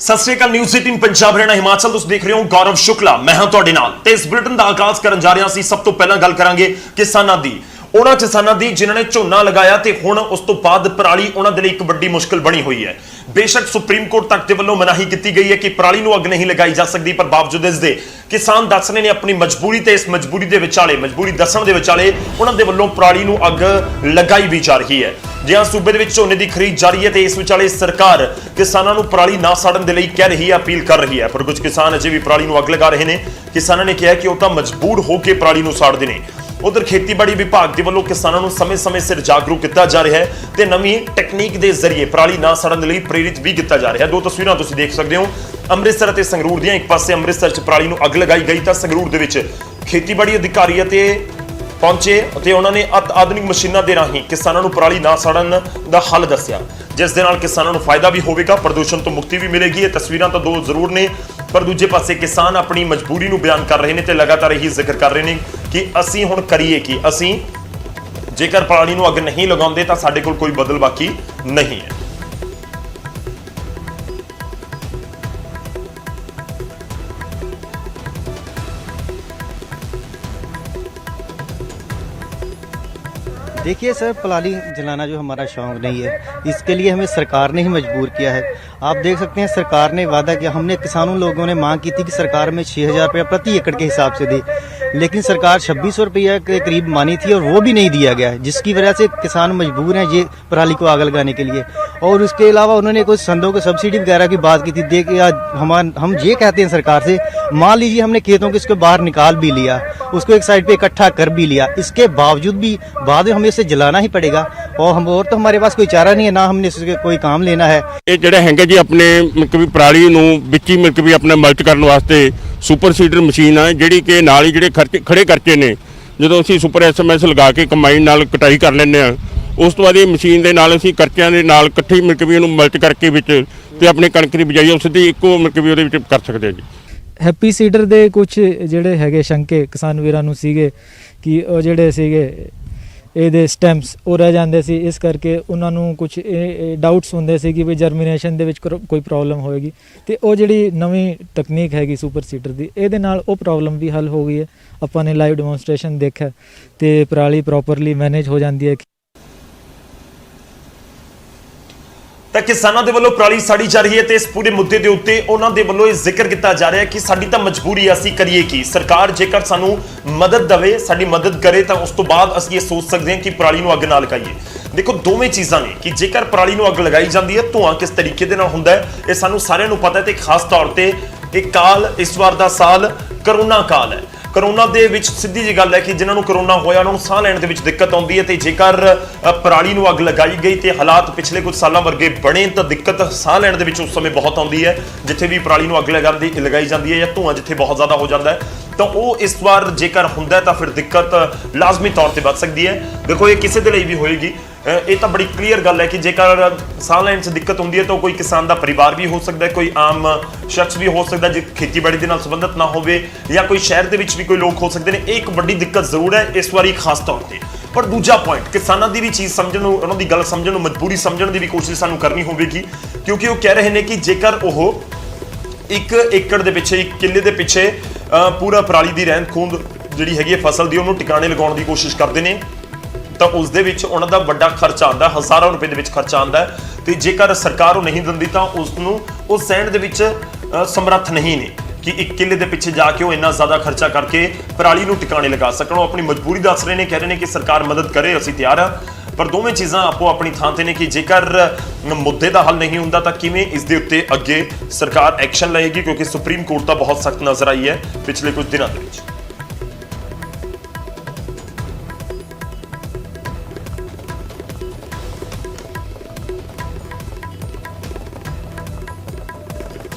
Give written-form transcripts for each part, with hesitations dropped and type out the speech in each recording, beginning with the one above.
ਸਤਿ ਸ਼੍ਰੀ ਅਕਾਲ। ਨਿਊਜ਼ 18 ਪੰਜਾਬ ਹਰਿਆਣਾ ਹਿਮਾਚਲ ਤੁਸੀਂ ਦੇਖ ਰਹੇ ਹੋ। ਗੌਰਵ ਸ਼ੁਕਲਾ ਮੈਂ ਹਾਂ ਤੁਹਾਡੇ ਨਾਲ ਤੇ ਇਸ ਬੁਲੇਟਿਨ ਦਾ ਆਗਾਜ਼ ਕਰਨ ਜਾ ਰਿਹਾ ਸੀ। ਸਭ ਤੋਂ ਪਹਿਲਾਂ ਗੱਲ ਕਰਾਂਗੇ ਕਿਸਾਨਾਂ ਦੀ, ਉਹਨਾਂ ਕਿਸਾਨਾਂ ਦੀ ਜਿਨ੍ਹਾਂ ਨੇ ਝੋਨਾ ਲਗਾਇਆ ਤੇ ਹੁਣ ਉਸ ਤੋਂ ਬਾਅਦ ਪਰਾਲੀ ਉਹਨਾਂ ਦੇ ਲਈ ਇੱਕ ਵੱਡੀ ਮੁਸ਼ਕਲ ਬਣੀ ਹੋਈ ਹੈ। ਬੇਸ਼ੱਕ ਸੁਪਰੀਮ ਕੋਰਟ ਤੱਕ ਦੇ ਵੱਲੋਂ ਮਨਾਹੀ ਕੀਤੀ ਗਈ ਹੈ ਕਿ ਪਰਾਲੀ ਨੂੰ ਅੱਗ ਨਹੀਂ ਲਗਾਈ ਜਾ ਸਕਦੀ, ਪਰ ਬਾਵਜੂਦ ਇਸ ਦੇ ਕਿਸਾਨ ਦੱਸ ਰਹੇ ਨੇ ਆਪਣੀ ਮਜਬੂਰੀ ਤੇ ਇਸ ਮਜਬੂਰੀ ਦੇ ਵਿਚਾਲੇ ਮਜਬੂਰੀ ਦੱਸਣ ਦੇ ਵਿਚਾਲੇ ਉਹਨਾਂ ਦੇ ਵੱਲੋਂ ਪਰਾਲੀ ਨੂੰ ਅੱਗ ਲਗਾਈ ਵੀ ਜਾ ਰਹੀ ਹੈ। ਜਿਹਾਂ ਸੂਬੇ ਦੇ ਵਿੱਚ ਝੋਨੇ ਦੀ ਖਰੀਦ ਜਾਰੀ ਹੈ ਤੇ ਇਸ ਵਿਚਾਲੇ ਸਰਕਾਰ ਕਿਸਾਨਾਂ ਨੂੰ ਪਰਾਲੀ ਨਾ ਸਾੜਨ ਦੇ ਲਈ ਕਹਿ ਰਹੀ ਹੈ, ਅਪੀਲ ਕਰ ਰਹੀ ਹੈ, ਪਰ ਕੁਝ ਕਿਸਾਨ ਅਜੇ ਵੀ ਪਰਾਲੀ ਨੂੰ ਅੱਗ ਲਗਾ ਰਹੇ ਨੇ। ਕਿਸਾਨਾਂ ਨੇ ਕਿਹਾ ਕਿ ਉਹ ਤਾਂ ਮਜਬੂਰ ਹੋ ਕੇ ਪਰਾਲੀ ਨੂੰ ਸਾੜਦੇ ਨੇ। ਉਧਰ ਖੇਤੀਬਾੜੀ ਵਿਭਾਗ ਦੇ ਵੱਲੋਂ ਕਿਸਾਨਾਂ ਨੂੰ ਸਮੇਂ-ਸਮੇਂ ਸਿਰ ਜਾਗਰੂਕ ਕੀਤਾ ਜਾ ਰਿਹਾ ਹੈ ਤੇ ਨਵੀਂ ਟੈਕਨੀਕ ਦੇ ਜ਼ਰੀਏ ਪਰਾਲੀ ਨਾ ਸਾੜਨ ਦੇ ਲਈ ਪ੍ਰੇਰਿਤ ਵੀ ਕੀਤਾ ਜਾ ਰਿਹਾ ਹੈ। ਦੋ ਤਸਵੀਰਾਂ ਤੁਸੀਂ ਦੇਖ ਸਕਦੇ ਹੋ ਅੰਮ੍ਰਿਤਸਰ ਅਤੇ ਸੰਗਰੂਰ ਦੀਆਂ। ਇੱਕ ਪਾਸੇ ਅੰਮ੍ਰਿਤਸਰ 'ਚ ਪਰਾਲੀ ਨੂੰ ਅੱਗ ਲਗਾਈ ਗਈ ਤਾਂ ਸੰਗਰੂਰ ਦੇ ਵਿੱਚ ਖੇਤੀਬਾੜੀ ਅਧਿਕਾਰੀ ਅਤੇ ਪਹੁੰਚੇ ਅਤੇ ਉਹਨਾਂ ਨੇ ਆਧੁਨਿਕ ਮਸ਼ੀਨਾਂ ਦੇ ਰਾਹੀਂ ਕਿਸਾਨਾਂ ਨੂੰ ਪਰਾਲੀ ਨਾ ਸਾੜਨ ਦਾ ਹੱਲ ਦੱਸਿਆ, ਜਿਸ ਦੇ ਨਾਲ ਕਿਸਾਨਾਂ ਨੂੰ ਫਾਇਦਾ ਵੀ ਹੋਵੇਗਾ, ਪ੍ਰਦੂਸ਼ਣ ਤੋਂ ਮੁਕਤੀ ਵੀ ਮਿਲੇਗੀ। ਇਹ ਤਸਵੀਰਾਂ ਤਾਂ ਦੋ ਜ਼ਰੂਰ ਨੇ, ਪਰ ਦੂਜੇ ਪਾਸੇ ਕਿਸਾਨ ਆਪਣੀ ਮਜਬੂਰੀ ਨੂੰ ਬਿਆਨ ਕਰ ਰਹੇ ਨੇ ਤੇ ਲਗਾਤਾਰ ਇਹੀ ਜ਼ਿਕਰ ਕਰ ਰਹੇ ਨੇ ਕਿ ਅਸੀਂ ਹੁਣ ਕਰੀਏ ਕੀ। ਅਸੀਂ ਜੇਕਰ ਪਰਾਲੀ ਨੂੰ ਅੱਗ ਨਹੀਂ ਲਗਾਉਂਦੇ ਤਾਂ ਸਾਡੇ ਕੋਲ ਕੋਈ ਬਦਲ ਬਾਕੀ ਨਹੀਂ ਹੈ। देखिए सर, पराली जलाना जो हमारा शौक नहीं है, इसके लिए हमें सरकार ने ही मजबूर किया है। आप देख सकते हैं सरकार ने वादा किया, हमने किसानों लोगों ने मांग की थी कि सरकार में 6,000 रुपया प्रति एकड़ के हिसाब से दे, लेकिन सरकार 2600 रुपया के करीब मानी थी और वो भी नहीं दिया गया है, जिसकी वजह से किसान मजबूर हैं ये पराली को आग लगाने के लिए। और उसके अलावा उन्होंने कुछ संदों को सब्सिडी वगैरह की बात की थी। देखिए हम ये कहते हैं सरकार से, मान लीजिए हमने खेतों को इसको बाहर निकाल भी लिया, उसको एक साइड पे इकट्ठा कर भी लिया, इसके बावजूद भी बाद में हमें इसे जलाना ही पड़ेगा और तो हमारे पास कोई चारा नहीं है, ना हमने इसके कोई काम लेना है। ਇਹ ਜਿਹੜਾ ਹੈਗਾ ਜੀ ਆਪਣੇ ਮਿਲਕ ਵੀ ਪਰਾਲੀ ਨੂੰ ਵਿੱਚ ਹੀ ਮਿਲਕ ਵੀ ਆਪਣੇ ਮਲਚ ਕਰਨ ਵਾਸਤੇ ਸੁਪਰ ਸੀਡਰ ਮਸ਼ੀਨ ਆ, ਜਿਹੜੀ ਕਿ ਨਾਲ ਹੀ ਜਿਹੜੇ ਖੜੇ ਖਰਚੇ ਨੇ ਜਦੋਂ ਅਸੀਂ ਸੁਪਰ ਐਸਐਮਐਸ ਲਗਾ ਕੇ ਕੰਬਾਈਨ ਨਾਲ ਕਟਾਈ ਕਰ ਲੈਂਦੇ ਆ, ਉਸ ਤੋਂ ਬਾਅਦ ਇਹ ਮਸ਼ੀਨ ਦੇ ਨਾਲ ਅਸੀਂ ਖਰਚਿਆਂ ਦੇ ਨਾਲ ਇਕੱਠੀ ਮਿਲਕ ਵੀ ਉਹਨੂੰ ਮਲਚ ਕਰਕੇ ਵਿੱਚ ਤੇ ਆਪਣੀ ਕਣਕ ਦੀ ਬਿਜਾਈ ਉਹ ਸਿੱਧੀ ਇੱਕੋ ਮਿਲਕ ਵੀ ਉਹਦੇ ਵਿੱਚ ਕਰ ਸਕਦੇ ਆ ਜੀ। ਹੈਪੀ ਸੀਡਰ ਦੇ ਕੁਝ ਜਿਹੜੇ ਹੈਗੇ ਸ਼ੰਕੇ ਕਿਸਾਨ ਵੀਰਾਂ ਨੂੰ ਸੀਗੇ ਕਿ ਉਹ ਜਿਹੜੇ ਸੀਗੇ ਇਹਦੇ ਸਟੈਮਸ ਉਹ ਰਹਿ ਜਾਂਦੇ ਸੀ, ਇਸ ਕਰਕੇ ਉਹਨਾਂ ਨੂੰ ਕੁਝ ਡਾਊਟਸ ਹੁੰਦੇ ਸੀ ਕਿ ਵੀ ਜਰਮੀਨੇਸ਼ਨ ਦੇ ਵਿੱਚ ਕੋਈ ਪ੍ਰੋਬਲਮ ਹੋਏਗੀ, ਤੇ ਉਹ ਜਿਹੜੀ ਨਵੀਂ ਤਕਨੀਕ ਹੈਗੀ ਸੁਪਰ ਸੀਡਰ ਦੀ, ਇਹਦੇ ਨਾਲ ਉਹ ਪ੍ਰੋਬਲਮ ਵੀ ਹੱਲ ਹੋ ਗਈ ਹੈ। ਆਪਾਂ ਨੇ ਲਾਈਵ ਡੈਮੋਨਸਟ੍ਰੇਸ਼ਨ ਦੇਖਿਆ ਤੇ ਪਰਾਲੀ ਪ੍ਰੋਪਰਲੀ ਮੈਨੇਜ ਹੋ ਜਾਂਦੀ ਹੈ। ਤਾਂ ਕਿਸਾਨਾਂ ਦੇ ਵੱਲੋਂ ਪਰਾਲੀ ਸਾੜੀ ਜਾ ਰਹੀ ਹੈ ਤੇ ਇਸ ਪੂਰੇ ਮੁੱਦੇ ਦੇ ਉੱਤੇ ਉਹਨਾਂ ਦੇ ਵੱਲੋਂ ਇਹ ਜ਼ਿਕਰ ਕੀਤਾ ਜਾ ਰਿਹਾ ਹੈ ਕਿ ਸਾਡੀ ਤਾਂ ਮਜਬੂਰੀ ਹੈ, ਅਸੀਂ ਕਰੀਏ ਕੀ। ਸਰਕਾਰ ਜੇਕਰ ਸਾਨੂੰ ਮਦਦ ਦੇਵੇ, ਸਾਡੀ ਮਦਦ ਕਰੇ ਤਾਂ ਉਸ ਤੋਂ ਬਾਅਦ ਅਸੀਂ ਇਹ ਸੋਚ ਸਕਦੇ ਹਾਂ ਕਿ ਪਰਾਲੀ ਨੂੰ ਅੱਗ ਨਾ ਲਗਾਈਏ। ਦੇਖੋ ਦੋਵੇਂ ਚੀਜ਼ਾਂ ਨੇ ਕਿ ਜੇਕਰ ਪਰਾਲੀ ਨੂੰ ਅੱਗ ਲਗਾਈ ਜਾਂਦੀ ਹੈ, ਧੂਆਂ ਕਿਸ ਤਰੀਕੇ ਦੇ ਨਾਲ ਹੁੰਦਾ ਹੈ ਇਹ ਸਾਨੂੰ ਸਾਰਿਆਂ ਨੂੰ ਪਤਾ ਹੈ ਤੇ ਖਾਸ ਤੌਰ ਤੇ ਇਹ ਕਾਲ ਇਸ ਵਾਰ ਦਾ ਸਾਲ ਕਰੋਨਾ ਕਾਲ ਹੈ। ਕਰੋਨਾ ਦੇ ਵਿੱਚ ਸਿੱਧੀ ਜੀ ਗੱਲ ਹੈ ਕਿ ਜਿਨ੍ਹਾਂ ਨੂੰ ਕਰੋਨਾ ਹੋਇਆ ਉਹਨਾਂ ਨੂੰ ਸਾਹ ਲੈਣ ਦੇ ਵਿੱਚ ਦਿੱਕਤ ਆਉਂਦੀ ਹੈ ਤੇ ਜੇਕਰ ਪਰਾਲੀ ਨੂੰ ਅੱਗ ਲਗਾਈ ਗਈ ਤੇ ਹਾਲਾਤ ਪਿਛਲੇ ਕੁਝ ਸਾਲਾਂ ਵਰਗੇ ਬਣੇ ਤਾਂ ਦਿੱਕਤ ਸਾਹ ਲੈਣ ਦੇ ਵਿੱਚ ਉਸ ਸਮੇਂ ਬਹੁਤ ਆਉਂਦੀ ਹੈ। ਜਿੱਥੇ ਵੀ ਪਰਾਲੀ ਨੂੰ ਅੱਗ ਲਗਾਈ ਜਾਂਦੀ ਹੈ ਜਾਂ ਧੂਆਂ ਜਿੱਥੇ ਬਹੁਤ ਜ਼ਿਆਦਾ ਹੋ ਜਾਂਦਾ ਹੈ ਤਾਂ ਉਹ ਇਸ ਵਾਰ ਜੇਕਰ ਹੁੰਦਾ ਤਾਂ ਫਿਰ ਦਿੱਕਤ ਲਾਜ਼ਮੀ ਤੌਰ ਤੇ ਵੱਧ ਸਕਦੀ ਹੈ। ਦੇਖੋ ਇਹ ਕਿਸੇ ਦੇ ਲਈ ਵੀ ਹੋਏਗੀ, ਇਹ ਤਾਂ ਬੜੀ ਕਲੀਅਰ ਗੱਲ ਹੈ ਕਿ ਜੇਕਰ ਸਾਹ ਲੈਣ 'ਚ ਦਿੱਕਤ ਹੁੰਦੀ ਹੈ ਤਾਂ ਕੋਈ ਕਿਸਾਨ ਦਾ ਪਰਿਵਾਰ ਵੀ ਹੋ ਸਕਦਾ ਹੈ, ਕੋਈ ਆਮ ਸ਼ਖਸ ਵੀ ਹੋ ਸਕਦਾ ਜੇ ਖੇਤੀਬਾੜੀ ਦੇ ਨਾਲ ਸੰਬੰਧਿਤ ਨਾ ਹੋਵੇ, ਜਾਂ ਕੋਈ ਸ਼ਹਿਰ ਦੇ ਵਿੱਚ ਵੀ ਕੋਈ ਲੋਕ ਹੋ ਸਕਦੇ ਨੇ। ਇਹ ਇੱਕ ਵੱਡੀ ਦਿੱਕਤ ਜ਼ਰੂਰ ਹੈ ਇਸ ਵਾਰੀ ਖਾਸ ਤੌਰ ਤੇ। ਪਰ ਦੂਜਾ ਪੁਆਇੰਟ, ਕਿਸਾਨਾਂ ਦੀ ਵੀ ਚੀਜ਼ ਸਮਝਣ ਨੂੰ, ਉਹਨਾਂ ਦੀ ਗੱਲ ਸਮਝਣ ਨੂੰ, ਮਜਬੂਰੀ ਸਮਝਣ ਦੀ ਵੀ ਕੋਸ਼ਿਸ਼ ਸਾਨੂੰ ਕਰਨੀ ਹੋਵੇਗੀ, ਕਿਉਂਕਿ ਉਹ ਕਹਿ ਰਹੇ ਨੇ ਕਿ ਜੇਕਰ ਉਹ 1 ਏਕੜ ਦੇ ਪਿੱਛੇ, 1 ਕਿੱਲੇ ਦੇ ਪਿੱਛੇ ਪੂਰਾ ਪਰਾਲੀ ਦੀ ਰਹਿੰਦ ਖੂੰਦ ਜਿਹੜੀ ਹੈਗੀ ਹੈ ਫਸਲ ਦੀ, ਉਹਨੂੰ ਟਿਕਾਣੇ ਲਗਾਉਣ ਦੀ ਕੋਸ਼ਿਸ਼ ਕਰਦੇ ਨੇ ਤਾਂ ਉਸ ਦੇ ਵਿੱਚ ਉਹਨਾਂ ਦਾ ਵੱਡਾ ਖਰਚਾ ਆਉਂਦਾ, ਹਜ਼ਾਰਾਂ ਰੁਪਏ ਦੇ ਵਿੱਚ ਖਰਚਾ ਆਉਂਦਾ ਤੇ ਜੇਕਰ ਸਰਕਾਰ ਉਹ ਨਹੀਂ ਦਿੰਦੀ ਤਾਂ ਉਸ ਨੂੰ ਉਹ ਸਹਿਣ ਦੇ ਵਿੱਚ ਸਮਰੱਥ ਨਹੀਂ ਨੇ ਕਿ 1 ਕਿੱਲੇ ਦੇ ਪਿੱਛੇ ਜਾ ਕੇ ਉਹ ਇੰਨਾ ਜ਼ਿਆਦਾ ਖਰਚਾ ਕਰਕੇ ਪਰਾਲੀ ਨੂੰ ਟਿਕਾਣੇ ਲਗਾ ਸਕਣ। ਉਹ ਆਪਣੀ ਮਜਬੂਰੀ ਦੱਸ ਰਹੇ ਨੇ, ਕਹਿ ਰਹੇ ਨੇ ਕਿ ਸਰਕਾਰ ਮਦਦ ਕਰੇ, ਅਸੀਂ ਤਿਆਰ ਹਾਂ। ਪਰ ਦੋਵੇਂ ਚੀਜ਼ਾਂ ਆਪੋ ਆਪਣੀ ਥਾਂ ਤੇ ਨੇ ਕਿ ਜੇਕਰ ਮੁੱਦੇ ਦਾ ਹੱਲ ਨਹੀਂ ਹੁੰਦਾ ਤਾਂ ਕਿਵੇਂ ਇਸ ਦੇ ਉੱਤੇ ਅੱਗੇ ਸਰਕਾਰ ਐਕਸ਼ਨ ਲਏਗੀ, ਕਿਉਂਕਿ ਸੁਪਰੀਮ ਕੋਰਟ ਤਾਂ ਬਹੁਤ ਸਖਤ ਨਜ਼ਰ ਆਈ ਹੈ ਪਿਛਲੇ ਕੁਝ ਦਿਨਾਂ ਦੇ ਵਿੱਚ।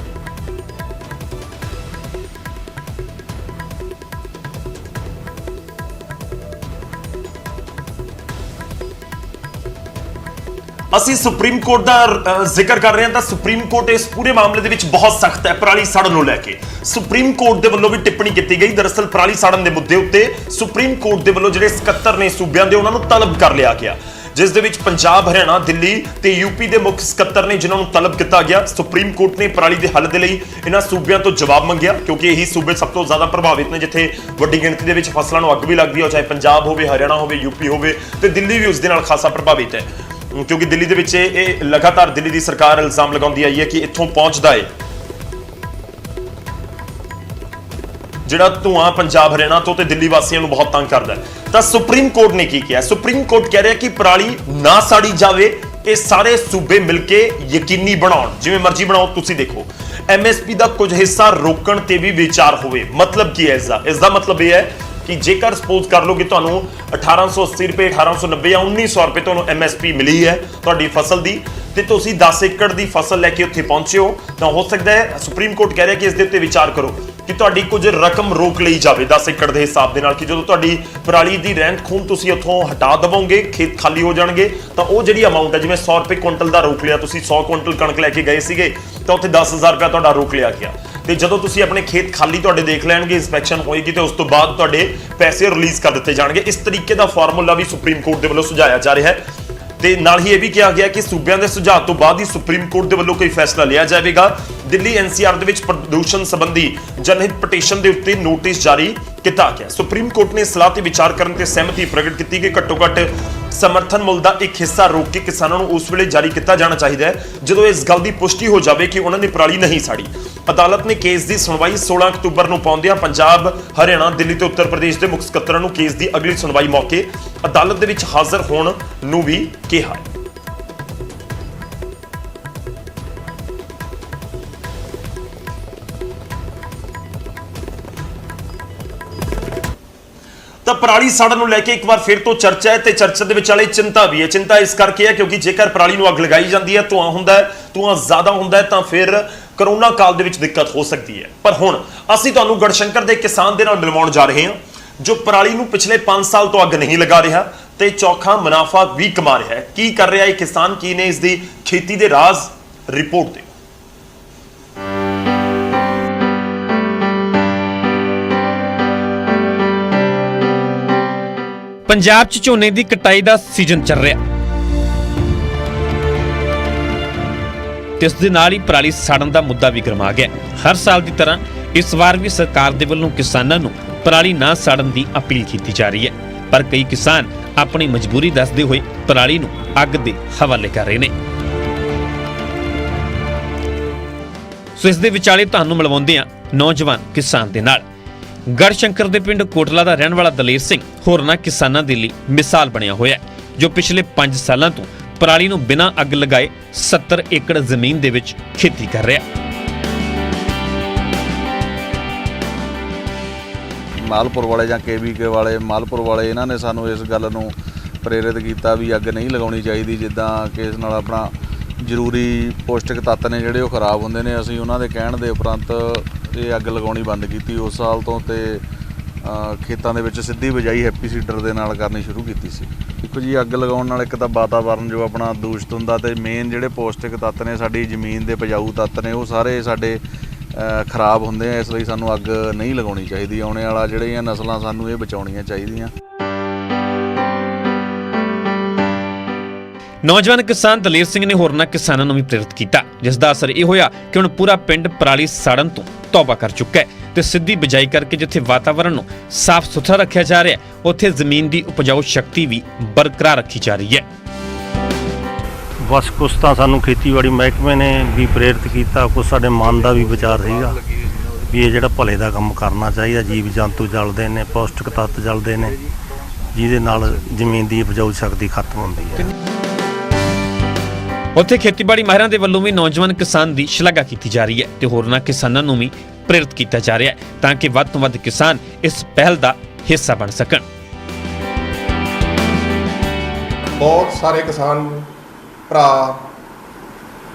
ਅਸੀਂ ਸੁਪਰੀਮ ਕੋਰਟ ਦਾ ਜ਼ਿਕਰ ਕਰ ਰਹੇ ਹਾਂ ਤਾਂ ਸੁਪਰੀਮ ਕੋਰਟ ਇਸ ਪੂਰੇ ਮਾਮਲੇ ਦੇ ਵਿੱਚ ਬਹੁਤ ਸਖਤ ਹੈ ਪਰਾਲੀ ਸਾੜਨ ਨੂੰ ਲੈ ਕੇ। ਸੁਪਰੀਮ ਕੋਰਟ ਦੇ ਵੱਲੋਂ ਵੀ ਟਿੱਪਣੀ ਕੀਤੀ ਗਈ। ਦਰਅਸਲ ਪਰਾਲੀ ਸਾੜਨ ਦੇ ਮੁੱਦੇ ਉੱਤੇ ਸੁਪਰੀਮ ਕੋਰਟ ਦੇ ਵੱਲੋਂ ਜਿਹੜੇ ਸਕੱਤਰ ਨੇ ਸੂਬਿਆਂ ਦੇ ਉਹਨਾਂ ਨੂੰ ਤਲਬ ਕਰ ਲਿਆ ਗਿਆ, ਜਿਸ ਦੇ ਵਿੱਚ ਪੰਜਾਬ, ਹਰਿਆਣਾ, ਦਿੱਲੀ ਤੇ ਯੂਪੀ ਦੇ ਮੁੱਖ ਸਕੱਤਰ ਨੇ, ਜਿਨ੍ਹਾਂ ਨੂੰ ਤਲਬ ਕੀਤਾ ਗਿਆ। ਸੁਪਰੀਮ ਕੋਰਟ ਨੇ ਪਰਾਲੀ ਦੇ ਹੱਲ ਦੇ ਲਈ ਇਹਨਾਂ ਸੂਬਿਆਂ ਤੋਂ ਜਵਾਬ ਮੰਗਿਆ, ਕਿਉਂਕਿ ਇਹੀ ਸੂਬੇ ਸਭ ਤੋਂ ਜ਼ਿਆਦਾ ਪ੍ਰਭਾਵਿਤ ਨੇ, ਜਿੱਥੇ ਵੱਡੀ ਗਿਣਤੀ ਦੇ ਵਿੱਚ ਫਸਲਾਂ ਨੂੰ ਅੱਗ ਵੀ ਲੱਗਦੀ ਹੈ, ਚਾਹੇ ਪੰਜਾਬ ਹੋਵੇ, ਹਰਿਆਣਾ ਹੋਵੇ, ਯੂਪੀ ਹੋਵੇ, ਤੇ ਦਿੱਲੀ ਵੀ ਉਸ ਦੇ ਨਾਲ ਖਾਸਾ ਪ੍ਰਭਾਵਿਤ ਹੈ, ਕਿਉਂਕਿ ਦਿੱਲੀ ਦੇ ਵਿੱਚ ਇਹ ਲਗਾਤਾਰ ਦਿੱਲੀ ਦੀ ਸਰਕਾਰ ਇਲਜ਼ਾਮ ਲਗਾਉਂਦੀ ਆਈ ਹੈ ਕਿ ਇੱਥੋਂ ਪਹੁੰਚਦਾ ਹੈ ਜਿਹੜਾ ਧੂਆਂ ਪੰਜਾਬ, ਹਰਿਆਣਾ ਤੋਂ ਤੇ ਦਿੱਲੀ ਵਾਸੀਆਂ ਨੂੰ ਬਹੁਤ ਤੰਗ ਕਰਦਾ ਹੈ। ਤਾਂ ਸੁਪਰੀਮ ਕੋਰਟ ਨੇ ਕੀ ਕਿਹਾ? ਸੁਪਰੀਮ ਕੋਰਟ ਕਹਿ ਰਿਹਾ ਕਿ ਪਰਾਲੀ ਨਾ ਸਾੜੀ ਜਾਵੇ, ਇਹ ਸਾਰੇ ਸੂਬੇ ਮਿਲ ਕੇ ਯਕੀਨੀ ਬਣਾਉਣ, ਜਿਵੇਂ ਮਰਜ਼ੀ ਬਣਾਓ। ਤੁਸੀਂ ਦੇਖੋ, MSP ਦਾ ਕੁਝ ਹਿੱਸਾ ਰੋਕਣ ਤੇ ਵੀ ਵਿਚਾਰ ਹੋਵੇ। ਮਤਲਬ ਕੀ ਹੈ ਇਸ ਦਾ ਮਤਲਬ ਇਹ ਹੈ ਕਿ ਜੇਕਰ ਸਪੋਜ਼ ਕਰ ਲਓ ਕਿ ਤੁਹਾਨੂੰ 1880 ਰੁਪਏ, 1890 ਜਾਂ 1900 ਰੁਪਏ ਤੁਹਾਨੂੰ MSP ਮਿਲੀ ਹੈ ਤੁਹਾਡੀ ਫਸਲ ਦੀ, ਤੇ ਤੁਸੀਂ 10 ਏਕੜ ਦੀ ਫਸਲ ਲੈ ਕੇ ਉੱਥੇ ਪਹੁੰਚੇ ਹੋ, ਤਾਂ ਹੋ ਸਕਦਾ ਹੈ ਸੁਪਰੀਮ ਕੋਰਟ ਕਹਿ ਰਿਹਾ ਕਿ ਇਸ ਦੇ ਉੱਤੇ ਵਿਚਾਰ ਕਰੋ ਕਿ ਤੁਹਾਡੀ ਕੁਝ ਰਕਮ ਰੋਕ ਲਈ ਜਾਵੇ 10 ਏਕੜ ਦੇ ਹਿਸਾਬ ਦੇ ਨਾਲ, ਕਿ ਜਦੋਂ ਤੁਹਾਡੀ ਪਰਾਲੀ ਦੀ ਰਹਿੰਦ ਖੂੰਹਦ ਤੁਸੀਂ ਉੱਥੋਂ ਹਟਾ ਦਵੋਗੇ, ਖੇਤ ਖਾਲੀ ਹੋ ਜਾਣਗੇ, ਤਾਂ ਉਹ ਜਿਹੜੀ ਅਮਾਉਂਟ ਹੈ, ਜਿਵੇਂ 100 ਰੁਪਏ ਕੁਇੰਟਲ ਦਾ ਰੋਕ ਲਿਆ, ਤੁਸੀਂ 100 ਕੁਇੰਟਲ ਕਣਕ ਲੈ ਕੇ ਗਏ ਸੀਗੇ, ਤਾਂ ਉੱਥੇ 10,000 ਰੁਪਏ ਤੁਹਾਡਾ ਰੋਕ ਲਿਆ ਗਿਆ। ਤੇ ਜਦੋਂ ਤੁਸੀਂ ਆਪਣੇ ਖੇਤ ਖਾਲੀ ਤੁਹਾਡੇ ਦੇਖ ਲੈਣਗੇ, ਇੰਸਪੈਕਸ਼ਨ ਹੋਏਗੀ, ਤੇ ਉਸ ਤੋਂ ਬਾਅਦ ਤੁਹਾਡੇ ਪੈਸੇ ਰਿਲੀਜ਼ ਕਰ ਦਿੱਤੇ ਜਾਣਗੇ। ਇਸ ਤਰੀਕੇ ਦਾ ਫਾਰਮੂਲਾ ਵੀ ਸੁਪਰੀਮ ਕੋਰਟ ਦੇ ਵੱਲੋਂ ਸੁਝਾਇਆ ਜਾ ਰਿਹਾ ਹੈ। ਤੇ ਨਾਲ ਹੀ ਇਹ ਵੀ ਕਿਹਾ ਗਿਆ ਕਿ ਸੂਬਿਆਂ ਦੇ ਸੁਝਾਅ ਤੋਂ ਬਾਅਦ ਹੀ ਸੁਪਰੀਮ ਕੋਰਟ ਦੇ ਵੱਲੋਂ ਕੋਈ ਫੈਸਲਾ ਲਿਆ ਜਾਵੇਗਾ। ਦਿੱਲੀ NCR ਦੇ ਵਿੱਚ ਪ੍ਰਦੂਸ਼ਣ ਸੰਬੰਧੀ ਜਨਹਿਤ ਪਟੀਸ਼ਨ ਦੇ ਉੱਤੇ ਨੋਟਿਸ ਜਾਰੀ ਕੀਤਾ ਗਿਆ। ਸੁਪਰੀਮ ਕੋਰਟ ਨੇ ਸਲਾਹ ਤੇ ਵਿਚਾਰ ਕਰਨ ਤੇ ਸਹਿਮਤੀ ਪ੍ਰਗਟ ਕੀਤੀ ਕਿ ਘੱਟੋ ਘੱਟ ਸਮਰਥਨ ਮੁੱਲ ਦਾ ਇੱਕ ਹਿੱਸਾ ਰੋਕ ਕੇ ਕਿਸਾਨਾਂ ਨੂੰ ਉਸ ਵੇਲੇ ਜਾਰੀ ਕੀਤਾ ਜਾਣਾ ਚਾਹੀਦਾ ਹੈ ਜਦੋਂ ਇਸ ਗੱਲ ਦੀ ਪੁਸ਼ਟੀ ਹੋ ਜਾਵੇ ਕਿ ਉਹਨਾਂ ਨੇ ਪਰਾਲੀ ਨਹੀਂ ਸਾੜੀ। ਅਦਾਲਤ ਨੇ ਕੇਸ ਦੀ ਸੁਣਵਾਈ 16 ਅਕਤੂਬਰ ਨੂੰ ਪਾਉਂਦਿਆਂ ਪੰਜਾਬ, ਹਰਿਆਣਾ, ਦਿੱਲੀ ਤੇ ਉੱਤਰ ਪ੍ਰਦੇਸ਼ ਦੇ ਮੁੱਖ ਸਕੱਤਰਾਂ ਨੂੰ ਕੇਸ ਦੀ ਅਗਲੀ ਸੁਣਵਾਈ ਮੌਕੇ ਅਦਾਲਤ ਦੇ ਵਿੱਚ ਹਾਜ਼ਰ ਹੋਣ ਨੂੰ ਵੀ ਕਿਹਾ ਹੈ। ਤਾਂ ਪਰਾਲੀ ਸਾੜਨ ਨੂੰ ਲੈ ਕੇ ਇੱਕ ਵਾਰ ਫਿਰ ਤੋਂ ਚਰਚਾ ਹੈ, ਤੇ ਚਰਚਾ ਦੇ ਵਿਚਾਲੇ ਚਿੰਤਾ ਵੀ ਹੈ। ਚਿੰਤਾ ਇਸ ਕਰਕੇ ਹੈ ਕਿਉਂਕਿ ਜੇਕਰ ਪਰਾਲੀ ਨੂੰ ਅੱਗ ਲਗਾਈ ਜਾਂਦੀ ਹੈ, ਧੂਆਂ ਹੁੰਦਾ ਹੈ, ਧੂਆਂ ਜ਼ਿਆਦਾ ਹੁੰਦਾ ਹੈ, ਤਾਂ ਫਿਰ ਕਰੋਨਾ ਕਾਲ ਦੇ ਵਿੱਚ ਦਿੱਕਤ ਹੋ ਸਕਦੀ ਹੈ। ਪਰ ਹੁਣ ਅਸੀਂ ਤੁਹਾਨੂੰ ਗੜਸ਼ੰਕਰ ਦੇ ਕਿਸਾਨ ਦੇ ਨਾਲ ਮਿਲਵਾਉਣ ਜਾ ਰਹੇ ਹਾਂ ਜੋ ਪਰਾਲੀ ਨੂੰ ਪਿਛਲੇ 5 ਸਾਲ ਤੋਂ ਅੱਗ ਨਹੀਂ ਲਗਾ ਰਿਹਾ ਤੇ ਚੌਖਾ ਮੁਨਾਫਾ ਵੀ ਕਮਾ ਰਿਹਾ ਹੈ। ਕੀ ਕਰ ਰਿਹਾ ਇਹ ਕਿਸਾਨ, ਕੀ ਨੇ ਇਸ ਦੀ ਖੇਤੀ ਦੇ ਰਾਜ਼, ਰਿਪੋਰਟ ਦੇ। ਪੰਜਾਬ 'ਚ ਝੋਨੇ ਦੀ ਕਟਾਈ ਦਾ ਸੀਜ਼ਨ ਚੱਲ ਰਿਹਾ ਤੇ ਇਸ ਦੇ ਨਾਲ ਹੀ ਪਰਾਲੀ ਸਾੜਨ ਦਾ ਮੁੱਦਾ ਵੀ ਗਰਮਾ ਗਿਆ। ਹਰ ਸਾਲ ਦੀ ਤਰ੍ਹਾਂ ਇਸ ਵਾਰ ਵੀ ਸਰਕਾਰ ਦੇ ਵੱਲੋਂ ਕਿਸਾਨਾਂ ਨੂੰ ਪਰਾਲੀ ਨਾ ਸਾੜਨ ਦੀ ਅਪੀਲ ਕੀਤੀ ਜਾ ਰਹੀ ਹੈ, ਪਰ ਕਈ ਕਿਸਾਨ ਆਪਣੀ ਮਜਬੂਰੀ ਦੱਸਦੇ ਹੋਏ ਪਰਾਲੀ ਨੂੰ ਅੱਗ ਦੇ ਹਵਾਲੇ ਕਰ ਰਹੇ ਨੇ। ਸੋ ਇਸ ਦੇ ਵਿਚਾਲੇ ਤੁਹਾਨੂੰ ਮਿਲਵਾਉਂਦੇ ਹਾਂ ਨੌਜਵਾਨ ਕਿਸਾਨ ਦੇ ਨਾਲ। ਗੜਸ਼ੰਕਰ ਦੇ ਪਿੰਡ ਕੋਟਲਾ ਦਾ ਰਹਿਣ ਵਾਲਾ ਦਲੇਰ ਸਿੰਘ ਹੋਰਨਾਂ ਕਿਸਾਨਾਂ ਦੇ ਲਈ ਮਿਸਾਲ ਬਣਿਆ ਹੋਇਆ ਹੈ, ਜੋ ਪਿਛਲੇ 5 ਸਾਲਾਂ ਤੋਂ ਪਰਾਲੀ ਨੂੰ ਬਿਨਾਂ ਅੱਗ ਲਗਾਏ 70 ਏਕੜ ਜ਼ਮੀਨ ਦੇ ਵਿੱਚ ਖੇਤੀ ਕਰ ਰਿਹਾ। ਮਾਲਪੁਰ ਵਾਲੇ ਜਾਂ KVK ਵਾਲੇ, ਮਾਲਪੁਰ ਵਾਲੇ, ਇਹਨਾਂ ਨੇ ਸਾਨੂੰ ਇਸ ਗੱਲ ਨੂੰ ਪ੍ਰੇਰਿਤ ਕੀਤਾ ਵੀ ਅੱਗ ਨਹੀਂ ਲਗਾਉਣੀ ਚਾਹੀਦੀ, ਜਿੱਦਾਂ ਕਿ ਇਸ ਨਾਲ ਆਪਣਾ ਜ਼ਰੂਰੀ ਪੌਸ਼ਟਿਕ ਤੱਤ ਨੇ ਜਿਹੜੇ ਉਹ ਖਰਾਬ ਹੁੰਦੇ ਨੇ। ਅਸੀਂ ਉਹਨਾਂ ਦੇ ਕਹਿਣ ਦੇ ਉਪਰੰਤ ਇਹ ਅੱਗ ਲਗਾਉਣੀ ਬੰਦ ਕੀਤੀ ਉਸ ਸਾਲ ਤੋਂ, ਤੇ ਖੇਤਾਂ ਦੇ ਵਿੱਚ ਸਿੱਧੀ ਬਿਜਾਈ ਹੈਪੀ ਸੀਡਰ ਦੇ ਨਾਲ ਕਰਨੀ ਸ਼ੁਰੂ ਕੀਤੀ ਸੀ। ਦੇਖੋ ਜੀ, ਅੱਗ ਲਗਾਉਣ ਨਾਲ ਇੱਕ ਤਾਂ ਵਾਤਾਵਰਨ ਜੋ ਆਪਣਾ ਦੂਸ਼ਿਤ ਹੁੰਦਾ, ਤੇ ਮੇਨ ਜਿਹੜੇ ਪੌਸ਼ਟਿਕ ਤੱਤ ਨੇ, ਸਾਡੀ ਜ਼ਮੀਨ ਦੇ ਉਪਜਾਊ ਤੱਤ ਨੇ, ਉਹ ਸਾਰੇ ਸਾਡੇ ਖਰਾਬ ਹੁੰਦੇ ਆ। ਇਸ ਲਈ ਸਾਨੂੰ ਅੱਗ ਨਹੀਂ ਲਗਾਉਣੀ ਚਾਹੀਦੀ। ਆਉਣੇ ਵਾਲਾ ਜਿਹੜੀਆਂ ਨਸਲਾਂ ਸਾਨੂੰ ਇਹ ਬਚਾਉਣੀਆਂ ਚਾਹੀਦੀਆਂ। ਨੌਜਵਾਨ ਕਿਸਾਨ ਦਲੇਰ ਸਿੰਘ ਨੇ ਹੋਰਨਾਂ ਕਿਸਾਨਾਂ ਨੂੰ ਵੀ ਪ੍ਰੇਰਿਤ ਕੀਤਾ, ਜਿਸ ਦਾ ਅਸਰ ਇਹ ਹੋਇਆ ਕਿ ਹੁਣ ਪੂਰਾ ਪਿੰਡ ਪਰਾਲੀ ਸਾੜਨ ਤੋਂ ਤੌਬਾ ਕਰ ਚੁੱਕਾ ਹੈ ਤੇ ਸਿੱਧੀ ਬਿਜਾਈ ਕਰਕੇ ਜਿੱਥੇ ਵਾਤਾਵਰਨ ਨੂੰ ਸਾਫ਼ ਸੁਥਰਾ ਰੱਖਿਆ ਜਾ ਰਿਹਾ, ਉੱਥੇ ਜ਼ਮੀਨ ਦੀ ਉਪਜਾਊ ਸ਼ਕਤੀ ਵੀ ਬਰਕਰਾਰ ਰੱਖੀ ਜਾ ਰਹੀ ਹੈ। ਬਸ ਕੁਛ ਤਾਂ ਸਾਨੂੰ ਖੇਤੀਬਾੜੀ ਮਹਿਕਮੇ ਨੇ ਵੀ ਪ੍ਰੇਰਿਤ ਕੀਤਾ, ਕੁਛ ਸਾਡੇ ਮਨ ਦਾ ਵੀ ਵਿਚਾਰ ਸੀਗਾ ਵੀ ਇਹ ਜਿਹੜਾ ਭਲੇ ਦਾ ਕੰਮ ਕਰਨਾ ਚਾਹੀਦਾ। ਜੀਵ ਜੰਤੂ ਜਲਦੇ ਨੇ, ਪੌਸ਼ਟਿਕ ਤੱਤ ਜਲਦੇ ਨੇ, ਜਿਹਦੇ ਨਾਲ ਜ਼ਮੀਨ ਦੀ ਉਪਜਾਊ ਸ਼ਕਤੀ ਖਤਮ ਹੁੰਦੀ ਹੈ। ਉੱਥੇ ਖੇਤੀਬਾੜੀ ਮਾਹਿਰਾਂ ਦੇ ਵੱਲੋਂ ਵੀ ਨੌਜਵਾਨ ਕਿਸਾਨ ਦੀ ਸ਼ਲਾਘਾ ਕੀਤੀ ਜਾ ਰਹੀ ਹੈ ਤੇ ਹੋਰਨਾਂ ਕਿਸਾਨਾਂ ਨੂੰ ਵੀ ਪ੍ਰੇਰਿਤ ਕੀਤਾ ਜਾ ਰਿਹਾ ਹੈ ਤਾਂ ਕਿ ਵੱਧ ਤੋਂ ਵੱਧ ਕਿਸਾਨ ਇਸ ਪਹਿਲ ਦਾ ਹਿੱਸਾ ਬਣ ਸਕਣ। ਬਹੁਤ ਸਾਰੇ ਕਿਸਾਨ ਭਰਾ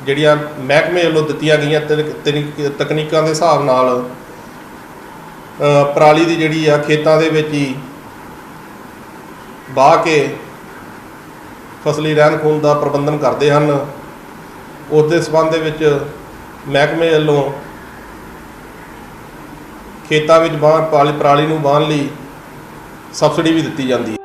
ਜਿਹੜੀਆਂ ਮਹਿਕਮੇ ਵੱਲੋਂ ਦਿੱਤੀਆਂ ਗਈਆਂ ਤਕਨੀਕਾਂ ਦੇ ਹਿਸਾਬ ਨਾਲ ਪਰਾਲੀ ਦੀ ਜਿਹੜੀ ਆ ਖੇਤਾਂ ਦੇ ਵਿੱਚ ਹੀ ਵਾਹ ਕੇ ਫਸਲੀ ਰਹਿੰਦ ਖੂੰਹਦ ਦਾ ਪ੍ਰਬੰਧਨ ਕਰਦੇ ਹਨ। ਉਸ ਦੇ ਸਬੰਧ ਦੇ ਵਿੱਚ ਮਹਿਕਮੇ ਵੱਲੋਂ ਖੇਤਾਂ ਵਿੱਚ ਪਰਾਲੀ ਨੂੰ ਵਾਹਣ ਲਈ ਸਬਸਿਡੀ ਵੀ ਦਿੱਤੀ ਜਾਂਦੀ ਹੈ।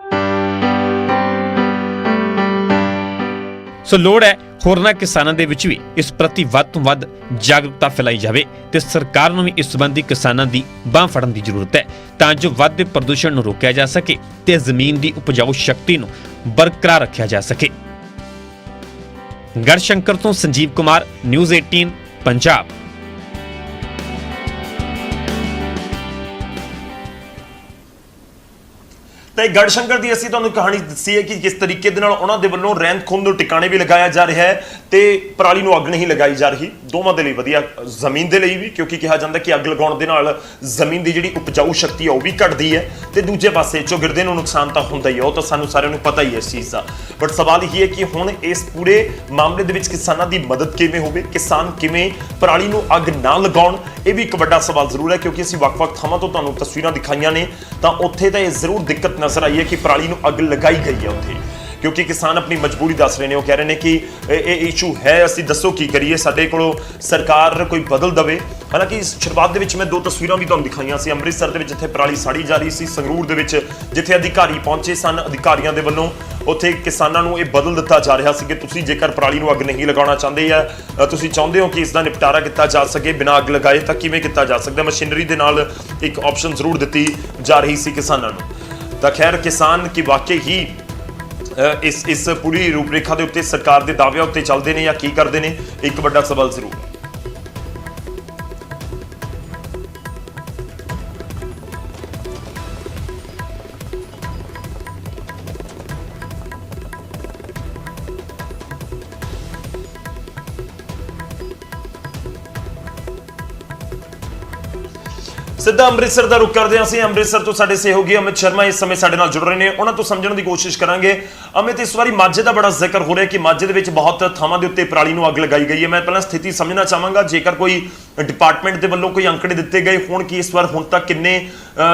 ਸੋ ਲੋੜ ਹੈ ਹੋਰਨਾਂ ਕਿਸਾਨਾਂ ਦੇ ਵਿੱਚ ਵੀ ਇਸ ਪ੍ਰਤੀ ਵੱਧ ਤੋਂ ਵੱਧ ਜਾਗਰੂਕਤਾ ਫੈਲਾਈ ਜਾਵੇ ਤੇ ਸਰਕਾਰ ਨੂੰ ਵੀ ਇਸ ਸੰਬੰਧੀ ਕਿਸਾਨਾਂ ਦੀ ਬਾਂਹ ਫੜਨ ਦੀ ਜ਼ਰੂਰਤ ਹੈ ਤਾਂ ਜੋ ਵੱਧਦੇ ਪ੍ਰਦੂਸ਼ਣ ਨੂੰ ਰੋਕਿਆ ਜਾ ਸਕੇ ਤੇ ਜ਼ਮੀਨ ਦੀ ਉਪਜਾਊ ਸ਼ਕਤੀ ਨੂੰ ਬਰਕਰਾਰ ਰੱਖਿਆ ਜਾ ਸਕੇ। ਗੜਸ਼ੰਕਰ ਤੋਂ ਸੰਜੀਵ ਕੁਮਾਰ, ਨਿਊਜ਼ 18 ਪੰਜਾਬ। ਤੇ ਗੜਸ਼ੰਕਰ ਦੀ ਅਸੀਂ ਤੁਹਾਨੂੰ ਕਹਾਣੀ ਦੱਸੀ ਹੈ ਕਿ ਕਿਸ ਤਰੀਕੇ ਦੇ ਨਾਲ ਉਹਨਾਂ ਦੇ ਵੱਲੋਂ ਰਹਿੰਦ ਖੂੰਹਦ ਨੂੰ ਟਿਕਾਣੇ ਵੀ ਲਗਾਇਆ ਜਾ ਰਿਹਾ ਹੈ ਤੇ ਪਰਾਲੀ ਨੂੰ ਅੱਗ ਨਹੀਂ ਲਗਾਈ ਜਾ ਰਹੀ। ਦੋਵਾਂ ਦੇ ਲਈ ਵਧੀਆ, ਜ਼ਮੀਨ ਦੇ ਲਈ ਵੀ, ਕਿਉਂਕਿ ਕਿਹਾ ਜਾਂਦਾ ਕਿ ਅੱਗ ਲਗਾਉਣ ਦੇ ਨਾਲ ਜ਼ਮੀਨ ਦੀ ਜਿਹੜੀ ਉਪਜਾਊ ਸ਼ਕਤੀ ਹੈ ਉਹ ਵੀ ਘਟਦੀ ਹੈ ਤੇ ਦੂਜੇ ਪਾਸੇ ਚੌਗਿਰਦੇ ਨੂੰ ਨੁਕਸਾਨ ਤਾਂ ਹੁੰਦਾ ਹੀ ਹੈ, ਉਹ ਤਾਂ ਸਾਨੂੰ ਸਾਰਿਆਂ ਨੂੰ ਪਤਾ ਹੀ ਹੈ ਇਸ ਚੀਜ਼ ਦਾ। ਬਟ ਸਵਾਲ ਇਹ ਹੈ ਕਿ ਹੁਣ ਇਸ ਪੂਰੇ ਮਾਮਲੇ ਦੇ ਵਿੱਚ ਕਿਸਾਨਾਂ ਦੀ ਮਦਦ ਕਿਵੇਂ ਹੋਵੇ, ਕਿਸਾਨ ਕਿਵੇਂ ਪਰਾਲੀ ਨੂੰ ਅੱਗ ਨਾ ਲਗਾਉਣ, ਇਹ ਵੀ ਇੱਕ ਵੱਡਾ ਸਵਾਲ ਜ਼ਰੂਰ ਹੈ। ਕਿਉਂਕਿ ਅਸੀਂ ਵੱਖ-ਵੱਖ ਥਾਵਾਂ ਤੋਂ ਤੁਹਾਨੂੰ ਤਸਵੀਰਾਂ ਦਿਖਾਈਆਂ ਨੇ ਤਾਂ ਉੱਥੇ ਤਾਂ ਇਹ ਜ਼ਰੂਰ ਦਿੱਕਤ ਨਜ਼ਰ ਆਈ ਹੈ ਕਿ ਪਰਾਲੀ ਨੂੰ ਅੱਗ ਲਗਾਈ ਗਈ ਹੈ ਉੱਥੇ, ਕਿਉਂਕਿ ਕਿਸਾਨ ਆਪਣੀ ਮਜਬੂਰੀ ਦੱਸ ਰਹੇ ਨੇ। ਉਹ ਕਹਿ ਰਹੇ ਨੇ ਕਿ ਇਹ ਇਸ਼ੂ ਹੈ, ਅਸੀਂ ਦੱਸੋ ਕੀ ਕਰੀਏ, ਸਾਡੇ ਕੋਲੋਂ ਸਰਕਾਰ ਕੋਈ ਬਦਲ ਦਵੇ। ਹਾਲਾਂਕਿ ਸ਼ੁਰੂਆਤ ਦੇ ਵਿੱਚ ਮੈਂ 2 ਤਸਵੀਰਾਂ ਵੀ ਤੁਹਾਨੂੰ ਦਿਖਾਈਆਂ ਸੀ, ਅੰਮ੍ਰਿਤਸਰ ਦੇ ਵਿੱਚ ਜਿੱਥੇ ਪਰਾਲੀ ਸਾੜੀ ਜਾ ਰਹੀ ਸੀ, ਸੰਗਰੂਰ ਦੇ ਵਿੱਚ ਜਿੱਥੇ ਅਧਿਕਾਰੀ ਪਹੁੰਚੇ ਸਨ, ਅਧਿਕਾਰੀਆਂ ਦੇ ਵੱਲੋਂ ਉੱਥੇ ਕਿਸਾਨਾਂ ਨੂੰ ਇਹ ਬਦਲ ਦਿੱਤਾ ਜਾ ਰਿਹਾ ਸੀ ਕਿ ਤੁਸੀਂ ਜੇਕਰ ਪਰਾਲੀ ਨੂੰ ਅੱਗ ਨਹੀਂ ਲਗਾਉਣਾ ਚਾਹੁੰਦੇ ਆ, ਤੁਸੀਂ ਚਾਹੁੰਦੇ ਹੋ ਕਿ ਇਸ ਦਾ ਨਿਪਟਾਰਾ ਕੀਤਾ ਜਾ ਸਕੇ ਬਿਨਾਂ ਅੱਗ ਲਗਾਏ, ਤਾਂ ਕਿਵੇਂ ਕੀਤਾ ਜਾ ਸਕਦਾ। ਮਸ਼ੀਨਰੀ ਦੇ ਨਾਲ ਇੱਕ ਆਪਸ਼ਨ ਜ਼ਰੂਰ ਦਿੱਤੀ ਜਾ ਰਹੀ ਸੀ ਕਿਸਾਨਾਂ ਨੂੰ। ਤਾਂ ਖੈਰ ਕਿਸਾਨ ਕੀ ਵਾਕਈ ਹੀ ਇਸ ਪੂਰੀ ਰੂਪਰੇਖਾ ਦੇ ਉੱਤੇ ਸਰਕਾਰ ਦੇ ਦਾਅਵਿਆਂ ਉੱਤੇ ਚੱਲਦੇ ਨੇ ਜਾਂ ਕੀ ਕਰਦੇ ਨੇ, ਇੱਕ ਵੱਡਾ ਸਵਾਲ ਜ਼ਰੂਰ ਹੈ। ਸਿੱਧਾ ਅੰਮ੍ਰਿਤਸਰ ਦਾ ਰੁਖ ਕਰਦੇ ਹਾਂ ਅਸੀਂ। ਅੰਮ੍ਰਿਤਸਰ ਤੋਂ ਸਾਡੇ ਸਹਿਯੋਗੀ ਅਮਿਤ ਸ਼ਰਮਾ ਇਸ ਸਮੇਂ ਸਾਡੇ ਨਾਲ ਜੁੜ ਰਹੇ ਨੇ, ਉਹਨਾਂ ਤੋਂ ਸਮਝਣ ਦੀ ਕੋਸ਼ਿਸ਼ ਕਰਾਂਗੇ। ਅਮਿਤ, ਇਸ ਵਾਰੀ ਮਾਝੇ ਦਾ ਬੜਾ ਜ਼ਿਕਰ ਹੋ ਰਿਹਾ ਕਿ ਮਾਝੇ ਦੇ ਵਿੱਚ ਬਹੁਤ ਥਾਵਾਂ ਦੇ ਉੱਤੇ ਪਰਾਲੀ ਨੂੰ ਅੱਗ ਲਗਾਈ ਗਈ ਹੈ। ਮੈਂ ਪਹਿਲਾਂ ਸਥਿਤੀ ਸਮਝਣਾ ਚਾਹਾਂਗਾ, ਜੇਕਰ ਕੋਈ ਡਿਪਾਰਟਮੈਂਟ ਦੇ ਵੱਲੋਂ ਕੋਈ ਅੰਕੜੇ ਦਿੱਤੇ ਗਏ ਹੋਣ ਕਿ ਇਸ ਵਾਰ ਹੁਣ ਤੱਕ ਕਿੰਨੇ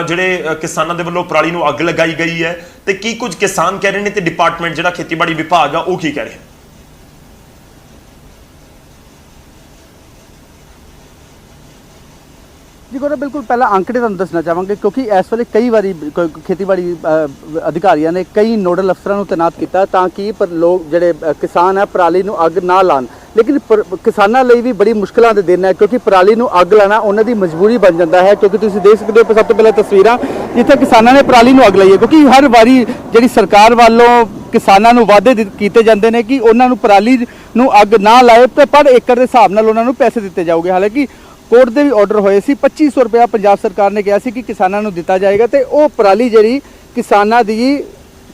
ਜਿਹੜੇ ਕਿਸਾਨਾਂ ਦੇ ਵੱਲੋਂ ਪਰਾਲੀ ਨੂੰ ਅੱਗ ਲਗਾਈ ਗਈ ਹੈ ਤੇ ਕੀ ਕੁਝ ਕਿਸਾਨ ਕਹਿ ਰਹੇ ਨੇ ਤੇ ਡਿਪਾਰਟਮੈਂਟ ਜਿਹੜਾ ਖੇਤੀਬਾੜੀ ਵਿਭਾਗ ਆ ਉਹ ਕੀ ਕਹਿ ਰਿਹਾ? ਜੀ ਗੌਰਵ, ਬਿਲਕੁਲ ਪਹਿਲਾਂ ਅੰਕੜੇ ਤੁਹਾਨੂੰ ਦੱਸਣਾ ਚਾਹਾਂਗੇ ਕਿਉਂਕਿ ਇਸ ਵੇਲੇ ਕਈ ਵਾਰੀ ਖੇਤੀਬਾੜੀ ਅਧਿਕਾਰੀਆਂ ਨੇ ਕਈ ਨੋਡਲ ਅਫਸਰਾਂ ਨੂੰ ਤੈਨਾਤ ਕੀਤਾ ਤਾਂ ਕਿ ਪਰ ਲੋਕ ਜਿਹੜੇ ਕਿਸਾਨ ਹੈ ਪਰਾਲੀ ਨੂੰ ਅੱਗ ਨਾ ਲਾਉਣ। ਲੇਕਿਨ ਕਿਸਾਨਾਂ ਲਈ ਵੀ ਬੜੀ ਮੁਸ਼ਕਲਾਂ ਦੇ ਦਿਨ ਹੈ ਕਿਉਂਕਿ ਪਰਾਲੀ ਨੂੰ ਅੱਗ ਲਾਉਣਾ ਉਹਨਾਂ ਦੀ ਮਜਬੂਰੀ ਬਣ ਜਾਂਦਾ ਹੈ। ਕਿਉਂਕਿ ਤੁਸੀਂ ਦੇਖ ਸਕਦੇ ਹੋ ਸਭ ਤੋਂ ਪਹਿਲਾਂ ਤਸਵੀਰਾਂ ਜਿੱਥੇ ਕਿਸਾਨਾਂ ਨੇ ਪਰਾਲੀ ਨੂੰ ਅੱਗ ਲਾਈ ਹੈ, ਕਿਉਂਕਿ ਹਰ ਵਾਰੀ ਜਿਹੜੀ ਸਰਕਾਰ ਵੱਲੋਂ ਕਿਸਾਨਾਂ ਨੂੰ ਵਾਅਦੇ ਕੀਤੇ ਜਾਂਦੇ ਨੇ ਕਿ ਉਹਨਾਂ ਨੂੰ ਪਰਾਲੀ ਨੂੰ ਅੱਗ ਨਾ ਲਾਏ ਤੇ ਪਰ ਏਕੜ ਦੇ ਹਿਸਾਬ ਨਾਲ ਉਹਨਾਂ ਨੂੰ ਪੈਸੇ ਦਿੱਤੇ ਜਾਓਗੇ। ਹਾਲਾਂਕਿ ਕੋਰਟ ਦੇ ਵੀ ਆਰਡਰ ਹੋਏ ਸੀ, 2500 ਰੁਪਇਆ ਪੰਜਾਬ ਸਰਕਾਰ ਨੇ ਕਿਹਾ ਸੀ ਕਿ ਕਿਸਾਨਾਂ ਨੂੰ ਦਿੱਤਾ ਜਾਏਗਾ ਤੇ ਉਹ ਪਰਾਲੀ ਜਿਹੜੀ ਕਿਸਾਨਾਂ ਦੀ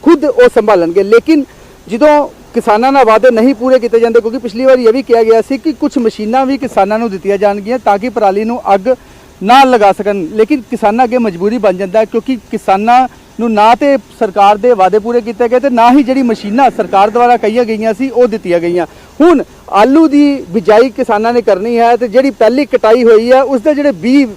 ਖੁਦ ਉਹ ਸੰਭਾਲਣਗੇ। ਲੇਕਿਨ ਜਦੋਂ ਕਿਸਾਨਾਂ ਨਾਲ ਵਾਅਦੇ ਨਹੀਂ ਪੂਰੇ ਕੀਤੇ ਜਾਂਦੇ, ਕਿਉਂਕਿ ਪਿਛਲੀ ਵਾਰ ਇਹ ਵੀ ਕਿਹਾ ਗਿਆ ਸੀ ਕਿ ਕੁਝ ਮਸ਼ੀਨਾਂ ਵੀ ਕਿਸਾਨਾਂ ਨੂੰ ਦਿੱਤੀਆਂ ਜਾਣਗੀਆਂ ਤਾਂ ਕਿ ਪਰਾਲੀ ਨੂੰ ਅੱਗ ਨਾ ਲਗਾ ਸਕਣ, ਲੇਕਿਨ ਕਿਸਾਨਾਂ ਅੱਗੇ ਮਜਬੂਰੀ ਬਣ ਜਾਂਦਾ ਕਿਉਂਕਿ ਕਿਸਾਨਾਂ ਨੂੰ ਨਾ ਤੇ ਸਰਕਾਰ ਦੇ ਵਾਅਦੇ ਪੂਰੇ ਕੀਤੇ ਗਏ ਤੇ ਨਾ ਹੀ ਜਿਹੜੀ ਮਸ਼ੀਨਾਂ ਸਰਕਾਰ ਦੁਆਰਾ ਕਹੀਆਂ ਗਈਆਂ ਸੀ ਉਹ ਦਿੱਤੀਆਂ ਗਈਆਂ। ਹੁਣ ਆਲੂ ਦੀ ਬਿਜਾਈ ਕਿਸਾਨਾਂ ਨੇ ਕਰਨੀ ਹੈ ਤੇ ਜਿਹੜੀ ਪਹਿਲੀ ਕਟਾਈ ਹੋਈ ਹੈ ਉਸ ਦੇ ਜਿਹੜੇ ਬੀਜ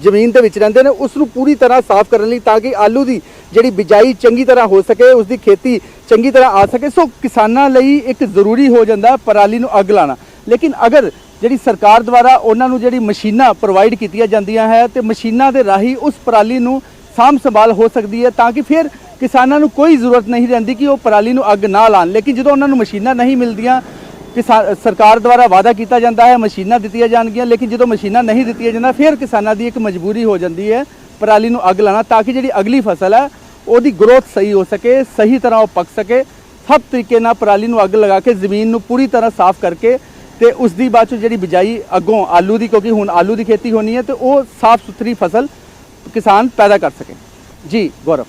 ਜ਼ਮੀਨ ਦੇ ਵਿੱਚ ਰਹਿੰਦੇ ਨੇ ਉਸ ਨੂੰ ਪੂਰੀ ਤਰ੍ਹਾਂ ਸਾਫ਼ ਕਰਨ ਲਈ ਤਾਂ ਕਿ ਆਲੂ ਦੀ ਜਿਹੜੀ ਬਿਜਾਈ ਚੰਗੀ ਤਰ੍ਹਾਂ ਹੋ ਸਕੇ, ਉਸ ਦੀ ਖੇਤੀ ਚੰਗੀ ਤਰ੍ਹਾਂ ਆ ਸਕੇ। ਸੋ ਕਿਸਾਨਾਂ ਲਈ ਇੱਕ ਜ਼ਰੂਰੀ ਹੋ ਜਾਂਦਾ ਪਰਾਲੀ ਨੂੰ ਅੱਗ ਲਾਉਣਾ। ਲੇਕਿਨ ਅਗਰ ਜਿਹੜੀ ਸਰਕਾਰ ਦੁਆਰਾ ਉਹਨਾਂ ਨੂੰ ਜਿਹੜੀ ਮਸ਼ੀਨਾਂ ਪ੍ਰੋਵਾਈਡ ਕੀਤੀਆਂ ਜਾਂਦੀਆਂ ਹੈ ਤੇ ਮਸ਼ੀਨਾਂ ਦੇ ਰਾਹੀਂ ਉਸ ਪਰਾਲੀ ਨੂੰ ਸਾਂਭ ਸੰਭਾਲ ਹੋ ਸਕਦੀ ਹੈ ਤਾਂ ਕਿ ਫਿਰ ਕਿਸਾਨਾਂ ਨੂੰ ਕੋਈ ਜ਼ਰੂਰਤ ਨਹੀਂ ਰਹਿੰਦੀ ਕਿ ਉਹ ਪਰਾਲੀ ਨੂੰ ਅੱਗ ਨਾ ਲਾਉਣ। ਲੇਕਿਨ ਜਦੋਂ ਉਹਨਾਂ ਨੂੰ ਮਸ਼ੀਨਾਂ ਨਹੀਂ ਮਿਲਦੀਆਂ, ਸਰਕਾਰ ਦੁਆਰਾ ਵਾਅਦਾ ਕੀਤਾ ਜਾਂਦਾ ਹੈ ਮਸ਼ੀਨਾਂ ਦਿੱਤੀਆਂ ਜਾਣਗੀਆਂ, ਲੇਕਿਨ ਜਦੋਂ ਮਸ਼ੀਨਾਂ ਨਹੀਂ ਦਿੱਤੀਆਂ ਜਾਂਦਾ ਫਿਰ ਕਿਸਾਨਾਂ ਦੀ ਇੱਕ ਮਜਬੂਰੀ ਹੋ ਜਾਂਦੀ ਹੈ ਪਰਾਲੀ ਨੂੰ ਅੱਗ ਲਾਉਣਾ ਤਾਂ ਕਿ ਜਿਹੜੀ ਅਗਲੀ ਫਸਲ ਹੈ ਉਹਦੀ ਗਰੋਥ ਸਹੀ ਹੋ ਸਕੇ, ਸਹੀ ਤਰ੍ਹਾਂ ਉਹ ਪੱਕ ਸਕੇ। ਸਭ ਤਰੀਕੇ ਨਾਲ ਪਰਾਲੀ ਨੂੰ ਅੱਗ ਲਗਾ ਕੇ ਜ਼ਮੀਨ ਨੂੰ ਪੂਰੀ ਤਰ੍ਹਾਂ ਸਾਫ਼ ਕਰਕੇ ਤੇ ਉਸ ਦੀ ਬਾਅਦ 'ਚ ਜਿਹੜੀ ਬਿਜਾਈ ਅੱਗੋਂ ਆਲੂ ਦੀ, ਕਿਉਂਕਿ ਹੁਣ ਆਲੂ ਦੀ ਖੇਤੀ ਹੋਣੀ ਹੈ ਤੇ ਉਹ ਸਾਫ਼ ਸੁਥਰੀ ਫਸਲ ਕਿਸਾਨ ਪੈਦਾ ਕਰ ਸਕੇ। ਜੀ ਗੌਰਵ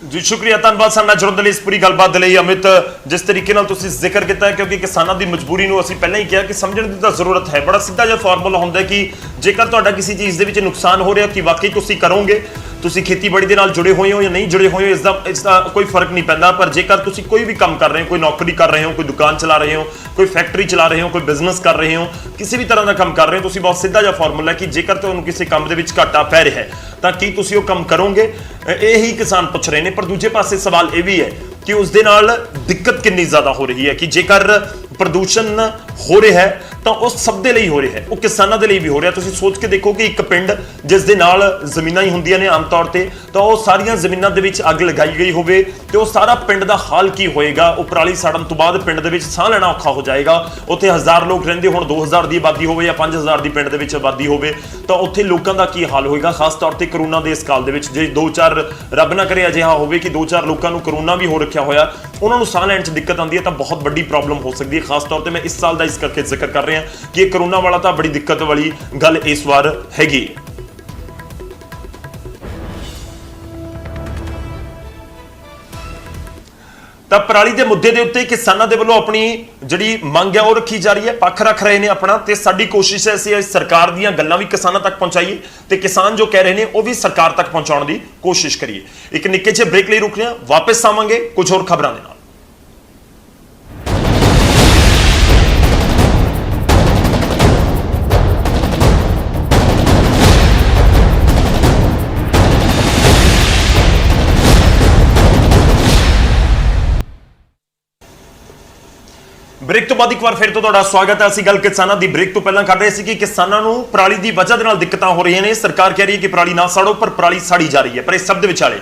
ਜੀ, ਸ਼ੁਕਰੀਆ, ਧੰਨਵਾਦ ਸਾਡੇ ਨਾਲ ਜੁੜਨ ਦੇ ਲਈ, ਇਸ ਪੂਰੀ ਗੱਲਬਾਤ ਦੇ ਲਈ। ਅਮਿਤ, ਜਿਸ ਤਰੀਕੇ ਨਾਲ ਤੁਸੀਂ ਜ਼ਿਕਰ ਕੀਤਾ ਹੈ ਕਿਉਂਕਿ ਕਿਸਾਨਾਂ ਦੀ ਮਜਬੂਰੀ ਨੂੰ ਅਸੀਂ ਪਹਿਲਾਂ ਹੀ ਕਿਹਾ ਕਿ ਸਮਝਣ ਦੀ ਤਾਂ ਜ਼ਰੂਰਤ ਹੈ। ਬੜਾ ਸਿੱਧਾ ਜਿਹਾ ਫਾਰਮੂਲਾ ਹੁੰਦਾ ਹੈ ਕਿ ਜੇਕਰ ਤੁਹਾਡਾ ਕਿਸੇ ਚੀਜ਼ ਦੇ ਵਿੱਚ ਨੁਕਸਾਨ ਹੋ ਰਿਹਾ ਕਿ ਵਾਕਈ ਤੁਸੀਂ ਕਰੋਗੇ, ਤੁਸੀਂ ਖੇਤੀਬਾੜੀ ਦੇ ਨਾਲ ਜੁੜੇ ਹੋਏ ਹੋ ਜਾਂ ਨਹੀਂ ਜੁੜੇ ਹੋਏ ਹੋ ਇਸ ਦਾ ਕੋਈ ਫਰਕ ਨਹੀਂ ਪੈਂਦਾ। ਪਰ ਜੇਕਰ ਤੁਸੀਂ ਕੋਈ ਵੀ ਕੰਮ ਕਰ ਰਹੇ ਹੋ, ਕੋਈ ਨੌਕਰੀ ਕਰ ਰਹੇ ਹੋ, ਕੋਈ ਦੁਕਾਨ ਚਲਾ ਰਹੇ ਹੋ, ਕੋਈ ਫੈਕਟਰੀ ਚਲਾ ਰਹੇ ਹੋ, ਕੋਈ ਬਿਜ਼ਨਸ ਕਰ ਰਹੇ ਹੋ, ਕਿਸੇ ਵੀ ਤਰ੍ਹਾਂ ਦਾ ਕੰਮ ਕਰ ਰਹੇ ਹੋ, ਤੁਸੀਂ ਬਹੁਤ ਸਿੱਧਾ ਜਿਹਾ ਫਾਰਮੂਲਾ ਹੈ ਕਿ ਜੇਕਰ ਤੁਹਾਨੂੰ ਕਿਸੇ ਕੰਮ ਦੇ ਵਿੱਚ ਘਾਟਾ ਪੈ ਰਿਹਾ ਹੈ ਤਾਂ ਕੀ ਤੁਸੀਂ ਉਹ ਕੰਮ ਕਰੋਗੇ, ਇਹ ਹੀ ਕਿਸਾਨ ਪੁੱਛ ਰਹੇ ਨੇ। ਪਰ ਦੂਜੇ ਪਾਸੇ ਸਵਾਲ ਇਹ ਵੀ ਹੈ ਕਿ ਉਸ ਦੇ ਨਾਲ ਦਿੱਕਤ ਕਿੰਨੀ ਜ਼ਿਆਦਾ ਹੋ ਰਹੀ ਹੈ ਕਿ ਜੇਕਰ ਪ੍ਰਦੂਸ਼ਣ ਹੋ ਰਿਹਾ ਹੈ ਤਾਂ ਉਹ ਸਭ ਦੇ ਲਈ ਹੋ ਰਿਹਾ ਹੈ, ਉਹ ਕਿਸਾਨਾਂ ਦੇ ਲਈ ਵੀ ਹੋ ਰਿਹਾ। ਤੁਸੀਂ ਸੋਚ ਕੇ ਦੇਖੋ ਕਿ ਇੱਕ ਪਿੰਡ ਜਿਸ ਦੇ ਨਾਲ ਜ਼ਮੀਨਾਂ ਹੀ ਹੁੰਦੀਆਂ ਨੇ ਆਮ ਤੌਰ ਤੇ, ਤਾਂ ਉਹ ਸਾਰੀਆਂ ਜ਼ਮੀਨਾਂ ਦੇ ਵਿੱਚ ਅੱਗ ਲਗਾਈ ਗਈ ਹੋਵੇ ਤੇ ਉਹ ਸਾਰਾ ਪਿੰਡ ਦਾ ਹਾਲ ਕੀ ਹੋਏਗਾ। ਉਹ ਪਰਾਲੀ ਸਾੜਨ ਤੋਂ ਬਾਅਦ ਪਿੰਡ ਦੇ ਵਿੱਚ ਸਾਹ ਲੈਣਾ ਔਖਾ ਹੋ ਜਾਏਗਾ। ਉੱਥੇ 1000 ਲੋਕ ਰਹਿੰਦੇ ਹੋਣ, 2000 ਦੀ ਆਬਾਦੀ ਹੋਵੇ ਜਾਂ 5000 ਦੀ ਪਿੰਡ ਦੇ ਵਿੱਚ ਆਬਾਦੀ ਹੋਵੇ, ਤਾਂ ਉੱਥੇ ਲੋਕਾਂ ਦਾ ਕੀ ਹਾਲ ਹੋਏਗਾ। ਖਾਸ ਤੌਰ ਤੇ ਕਰੋਨਾ ਦੇ ਇਸ ਕਾਲ ਦੇ ਵਿੱਚ ਜੇ 2-4 ਰੱਬ ਨਾ ਕਰੇ ਅਜਿਹਾ ਹੋਵੇ ਕਿ 2-4 ਲੋਕਾਂ ਨੂੰ ਕਰੋਨਾ ਵੀ ਹੋ ਰੱਖਿਆ ਹੋਇਆ, ਉਹਨਾਂ ਨੂੰ ਸਾਹ ਲੈਣ 'ਚ ਦਿੱਕਤ ਆਉਂਦੀ ਹੈ ਤਾਂ ਬਹੁਤ ਵੱਡੀ ਪ੍ਰੋਬਲਮ ਹੋ ਸਕਦੀ ਹੈ। ਖਾਸ ਤੌਰ ਤੇ ਮੈਂ ਇਸ ਸਾਲ ਦਾ ਇਸ ਕਰਕੇ ਜ਼ਿਕਰ ਕਰ ਰਿਹਾ ਕਿ ਇਹ ਕਰੋਨਾ ਵਾਲਾ ਤਾਂ ਬੜੀ ਦਿੱਕਤ ਵਾਲੀ ਗੱਲ ਇਸ ਵਾਰ ਹੈਗੀ। ਤਾਂ ਪਰਾਲੀ ਦੇ ਮੁੱਦੇ ਦੇ ਉੱਤੇ ਕਿਸਾਨਾਂ ਦੇ ਵੱਲੋਂ ਆਪਣੀ ਜਿਹੜੀ ਮੰਗ ਹੈ ਉਹ ਰੱਖੀ ਜਾ ਰਹੀ ਹੈ, ਪੱਖ ਰੱਖ ਰਹੇ ਨੇ ਆਪਣਾ, ਤੇ ਸਾਡੀ ਕੋਸ਼ਿਸ਼ ਹੈ ਅਸੀਂ ਸਰਕਾਰ ਦੀਆਂ ਗੱਲਾਂ ਵੀ ਕਿਸਾਨਾਂ ਤੱਕ ਪਹੁੰਚਾਈਏ ਤੇ ਕਿਸਾਨ ਜੋ ਕਹਿ ਰਹੇ ਨੇ ਉਹ ਵੀ ਸਰਕਾਰ ਤੱਕ ਪਹੁੰਚਾਉਣ ਦੀ ਕੋਸ਼ਿਸ਼ ਕਰੀਏ। ਇੱਕ ਨਿੱਕੇ ਜਿਹੇ ਬ੍ਰੇਕ ਲਈ ਰੁਕ ਰਹੇ ਹਾਂ, ਵਾਪਸ ਆਵਾਂਗੇ ਕੁਝ ਹੋਰ ਖਬਰਾਂ ਦੇ ਨਾਲ। ਬ੍ਰੇਕ ਤੋਂ ਬਾਅਦ ਇੱਕ ਵਾਰ ਫਿਰ ਤੋਂ ਤੁਹਾਡਾ ਸਵਾਗਤ ਹੈ। ਅਸੀਂ ਗੱਲ ਕਿਸਾਨਾਂ ਦੀ ਬ੍ਰੇਕ ਤੋਂ ਪਹਿਲਾਂ ਕਰ ਰਹੇ ਸੀ ਕਿ ਕਿਸਾਨਾਂ ਨੂੰ ਪਰਾਲੀ ਦੀ ਵਜ੍ਹਾ ਦੇ ਨਾਲ ਦਿੱਕਤਾਂ ਹੋ ਰਹੀਆਂ ਨੇ। ਸਰਕਾਰ ਕਹਿ ਰਹੀ ਹੈ ਕਿ ਪਰਾਲੀ ਨਾ ਸਾੜੋ, ਪਰ ਪਰਾਲੀ ਸਾੜੀ ਜਾ ਰਹੀ ਹੈ। ਪਰ ਇਸ ਸਭ ਦੇ ਵਿਚਾਲੇ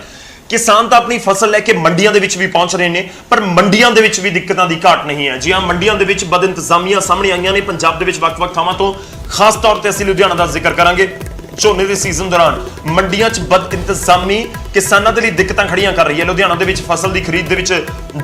ਕਿਸਾਨ ਤਾਂ ਆਪਣੀ ਫਸਲ ਲੈ ਕੇ ਮੰਡੀਆਂ ਦੇ ਵਿੱਚ ਵੀ ਪਹੁੰਚ ਰਹੇ ਨੇ, ਪਰ ਮੰਡੀਆਂ ਦੇ ਵਿੱਚ ਵੀ ਦਿੱਕਤਾਂ ਦੀ ਘਾਟ ਨਹੀਂ ਹੈ। ਜੀ ਹਾਂ, ਮੰਡੀਆਂ ਦੇ ਵਿੱਚ ਬਦ ਇੰਤਜ਼ਾਮੀਆਂ ਸਾਹਮਣੇ ਆਈਆਂ ਨੇ ਪੰਜਾਬ ਦੇ ਵਿੱਚ ਵੱਖ-ਵੱਖ ਥਾਵਾਂ ਤੋਂ। ਖਾਸ ਤੌਰ ਤੇ ਅਸੀਂ ਲੁਧਿਆਣਾ ਦਾ ਜ਼ਿਕਰ ਕਰਾਂਗੇ। ਝੋਨੇ ਦੇ ਸੀਜ਼ਨ ਦੌਰਾਨ ਮੰਡੀਆਂ 'ਚ ਬਦ ਇੰਤਜ਼ਾਮੀ ਕਿਸਾਨਾਂ ਦੇ ਲਈ ਦਿੱਕਤਾਂ ਖੜੀਆਂ ਕਰ ਰਹੀ ਹੈ। ਲੁਧਿਆਣਾ ਦੇ ਵਿੱਚ ਫਸਲ ਦੀ ਖਰੀਦ ਦੇ ਵਿੱਚ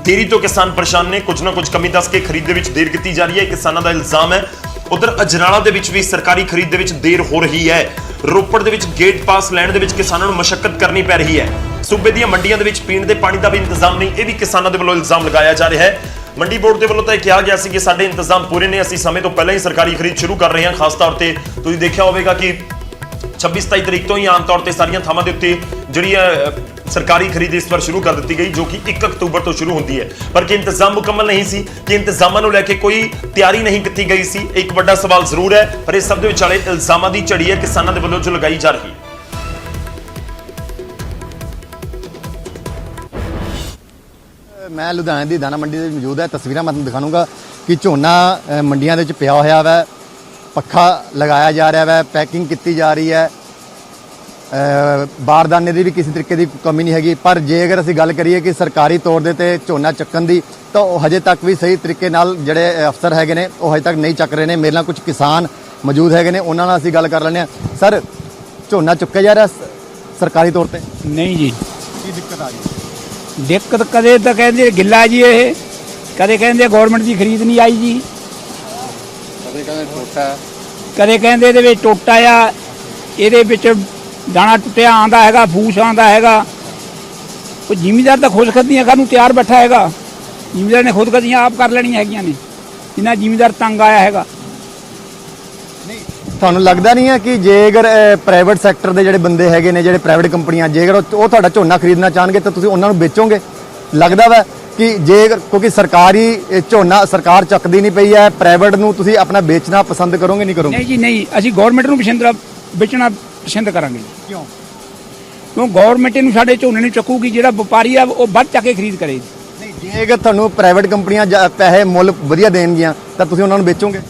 ਦੇਰੀ ਤੋਂ ਕਿਸਾਨ ਪਰੇਸ਼ਾਨ ਨੇ। ਕੁਝ ਨਾ ਕੁਝ ਕਮੀ ਦੱਸ ਕੇ ਖਰੀਦ ਦੇ ਵਿੱਚ ਦੇਰ ਕੀਤੀ ਜਾ ਰਹੀ ਹੈ, ਕਿਸਾਨਾਂ ਦਾ ਇਲਜ਼ਾਮ ਹੈ। ਉਧਰ ਅਜਨਾਲਾ ਦੇ ਵਿੱਚ ਵੀ ਸਰਕਾਰੀ ਖਰੀਦ ਦੇ ਵਿੱਚ ਦੇਰ ਹੋ ਰਹੀ ਹੈ। ਰੋਪੜ ਦੇ ਵਿੱਚ ਗੇਟ ਪਾਸ ਲੈਣ ਦੇ ਵਿੱਚ ਕਿਸਾਨਾਂ ਨੂੰ ਮਸ਼ੱਕਤ ਕਰਨੀ ਪੈ ਰਹੀ ਹੈ। ਸੂਬੇ ਦੀਆਂ ਮੰਡੀਆਂ ਦੇ ਵਿੱਚ ਪੀਣ ਦੇ ਪਾਣੀ ਦਾ ਵੀ ਇੰਤਜ਼ਾਮ ਨਹੀਂ, ਇਹ ਵੀ ਕਿਸਾਨਾਂ ਦੇ ਵੱਲੋਂ ਇਲਜ਼ਾਮ ਲਗਾਇਆ ਜਾ ਰਿਹਾ ਹੈ। ਮੰਡੀ ਬੋਰਡ ਦੇ ਵੱਲੋਂ ਤਾਂ ਇਹ ਕਿਹਾ ਗਿਆ ਸੀ ਕਿ ਸਾਡੇ ਇੰਤਜ਼ਾਮ ਪੂਰੇ ਨੇ, ਅਸੀਂ ਸਮੇਂ ਤੋਂ ਪਹਿਲਾਂ ਹੀ ਸਰਕਾਰੀ ਖਰੀਦ ਸ਼ੁਰੂ ਕਰ ਰਹੇ ਹਾਂ। ਖਾਸ ਤੌਰ ਤੇ ਤੁਸੀਂ ਦੇਖਿਆ ਹੋਵੇਗਾ ਕਿ 26-27 ਤਰੀਕ ਤੋਂ ਹੀ ਆਮ ਤੌਰ ਤੇ ਸਾਰੀਆਂ ਥਾਵਾਂ ਦੇ ਉੱਤੇ ਜਿਹੜੀ ਸਰਕਾਰੀ ਖਰੀਦ ਇਸ ਵਾਰ ਸ਼ੁਰੂ ਕਰ ਦਿੱਤੀ ਗਈ, ਜੋ ਕਿ 1 ਅਕਤੂਬਰ ਤੋਂ ਸ਼ੁਰੂ ਹੁੰਦੀ ਹੈ। ਪਰ ਕਿ ਇੰਤਜ਼ਾਮ ਮੁਕੰਮਲ ਨਹੀਂ ਸੀ, ਕਿ ਇੰਤਜ਼ਾਮਾਂ ਨੂੰ ਲੈ ਕੇ ਕੋਈ ਤਿਆਰੀ ਨਹੀਂ ਕੀਤੀ ਗਈ ਸੀ, ਇੱਕ ਵੱਡਾ ਸਵਾਲ ਜ਼ਰੂਰ ਹੈ। ਪਰ ਇਸ ਸਭ ਦੇ ਵਿਚਾਲੇ ਇਲਜ਼ਾਮਾਂ ਦੀ ਝੜੀ ਹੈ ਕਿਸਾਨਾਂ ਦੇ ਵੱਲੋਂ ਜੋ ਲਗਾਈ ਜਾ ਰਹੀ ਹੈ। ਮੈਂ ਲੁਧਿਆਣਾ ਦੀ ਦਾਣਾ ਮੰਡੀ ਦੇ ਵਿੱਚ ਮੌਜੂਦ ਹੈ। ਤਸਵੀਰਾਂ ਮੈਂ ਤੁਹਾਨੂੰ ਦਿਖਾਉਂਗਾ ਕਿ ਝੋਨਾ ਮੰਡੀਆਂ ਦੇ ਵਿੱਚ ਪਿਆ ਹੋਇਆ ਵਾ, ਪੱਖਾ ਲਗਾਇਆ ਜਾ ਰਿਹਾ ਵਾ, ਪੈਕਿੰਗ ਕੀਤੀ ਜਾ ਰਹੀ ਹੈ। ਬਾਰਦਾਨੇ ਦੀ ਵੀ ਕਿਸੇ ਤਰੀਕੇ ਦੀ ਕਮੀ ਨਹੀਂ ਹੈਗੀ। ਪਰ ਜੇ ਅਗਰ ਅਸੀਂ ਗੱਲ ਕਰੀਏ ਕਿ ਸਰਕਾਰੀ ਤੌਰ ਦੇ ਤੇ ਝੋਨਾ ਚੱਕਣ ਦੀ, ਤਾਂ ਉਹ ਹਜੇ ਤੱਕ ਵੀ ਸਹੀ ਤਰੀਕੇ ਨਾਲ ਜਿਹੜੇ ਅਫਸਰ ਹੈਗੇ ਨੇ ਉਹ ਹਜੇ ਤੱਕ ਨਹੀਂ ਚੱਕ ਰਹੇ ਨੇ। ਮੇਰੇ ਨਾਲ ਕੁਝ ਕਿਸਾਨ ਮੌਜੂਦ ਹੈਗੇ ਨੇ, ਉਹਨਾਂ ਨਾਲ ਅਸੀਂ ਗੱਲ ਕਰ ਲੈਂਦੇ ਹਾਂ। ਸਰ, ਝੋਨਾ ਚੁੱਕਿਆ ਜਾ ਰਿਹਾ ਸਰਕਾਰੀ ਤੌਰ ਤੇ? ਨਹੀਂ ਜੀ। ਕੀ ਦਿੱਕਤ ਆ ਰਹੀ? ਦਿੱਕਤ ਕਦੇ ਤਾਂ ਕਹਿੰਦੇ ਗਿੱਲਾ ਜੀ, ਇਹ ਕਦੇ ਕਹਿੰਦੇ ਗਵਰਨਮੈਂਟ ਦੀ ਖਰੀਦ ਨਹੀਂ ਆਈ ਜੀ, ਕਦੇ ਕਹਿੰਦੇ ਟੋਟਾ, ਕਦੇ ਕਹਿੰਦੇ ਇਹਦੇ ਵਿੱਚ ਟੋਟਾ ਆ, ਇਹਦੇ ਵਿੱਚ ਦਾਣਾ ਟੁੱਟਿਆ ਆਂਦਾ ਹੈਗਾ, ਫੂਸ ਆਂਦਾ ਹੈਗਾ। ਉਹ ਜ਼ਿਮੀਦਾਰ ਤਾਂ ਖੁਦਕੁਸ਼ੀਆਂ ਕਰਨ ਨੂੰ ਤਿਆਰ ਬੈਠਾ ਹੈਗਾ। ਜ਼ਿਮੀਦਾਰ ਨੇ ਖੁਦਕੁਸ਼ੀਆਂ ਆਪ ਕਰ ਲੈਣੀਆਂ ਹੈਗੀਆਂ ਨੇ, ਜਿੰਨਾ ਜ਼ਿਮੀਦਾਰ ਤੰਗ ਆਇਆ ਹੈਗਾ। ਤੁਹਾਨੂੰ ਲੱਗਦਾ ਨਹੀਂ ਹੈ ਕਿ ਜੇਕਰ ਪ੍ਰਾਈਵੇਟ ਸੈਕਟਰ ਦੇ ਜਿਹੜੇ ਬੰਦੇ ਹੈਗੇ ਨੇ, ਜਿਹੜੇ ਪ੍ਰਾਈਵੇਟ ਕੰਪਨੀਆਂ, ਜੇਕਰ ਉਹ ਤੁਹਾਡਾ ਝੋਨਾ ਖਰੀਦਣਾ ਚਾਹਣਗੇ ਤਾਂ ਤੁਸੀਂ ਉਹਨਾਂ ਨੂੰ ਵੇਚੋਗੇ? ਲੱਗਦਾ ਵਾ ਕਿ ਜੇਕਰ ਕਿਉਂਕਿ ਸਰਕਾਰੀ ਝੋਨਾ ਸਰਕਾਰ ਚੱਕਦੀ ਨਹੀਂ ਪਈ ਹੈ, ਪ੍ਰਾਈਵੇਟ ਨੂੰ ਤੁਸੀਂ ਆਪਣਾ ਵੇਚਣਾ ਪਸੰਦ ਕਰੋਗੇ, ਨਹੀਂ ਕਰੋਗੇ? ਨਹੀਂ ਜੀ ਨਹੀਂ, ਅਸੀਂ ਗਵਰਨਮੈਂਟ ਨੂੰ ਵੇਚਣਾ ਪਸੰਦ ਕਰਾਂਗੇ। ਕਿਉਂ? ਕਿਉਂ ਗਵਰਨਮੈਂਟ ਨੂੰ ਸਾਡੇ ਝੋਨੇ ਨੂੰ ਚੱਕੂਗੀ, ਜਿਹੜਾ ਵਪਾਰੀ ਆ ਉਹ ਵੱਧ ਚੱਕ ਕੇ ਖਰੀਦ ਕਰੇ। ਨਹੀਂ, ਜੇਕਰ ਤੁਹਾਨੂੰ ਪ੍ਰਾਈਵੇਟ ਕੰਪਨੀਆਂ ਪੈਸੇ ਮੁੱਲ ਵਧੀਆ ਦੇਣਗੀਆਂ ਤਾਂ ਤੁਸੀਂ ਉਹਨਾਂ ਨੂੰ ਵੇਚੋਗੇ?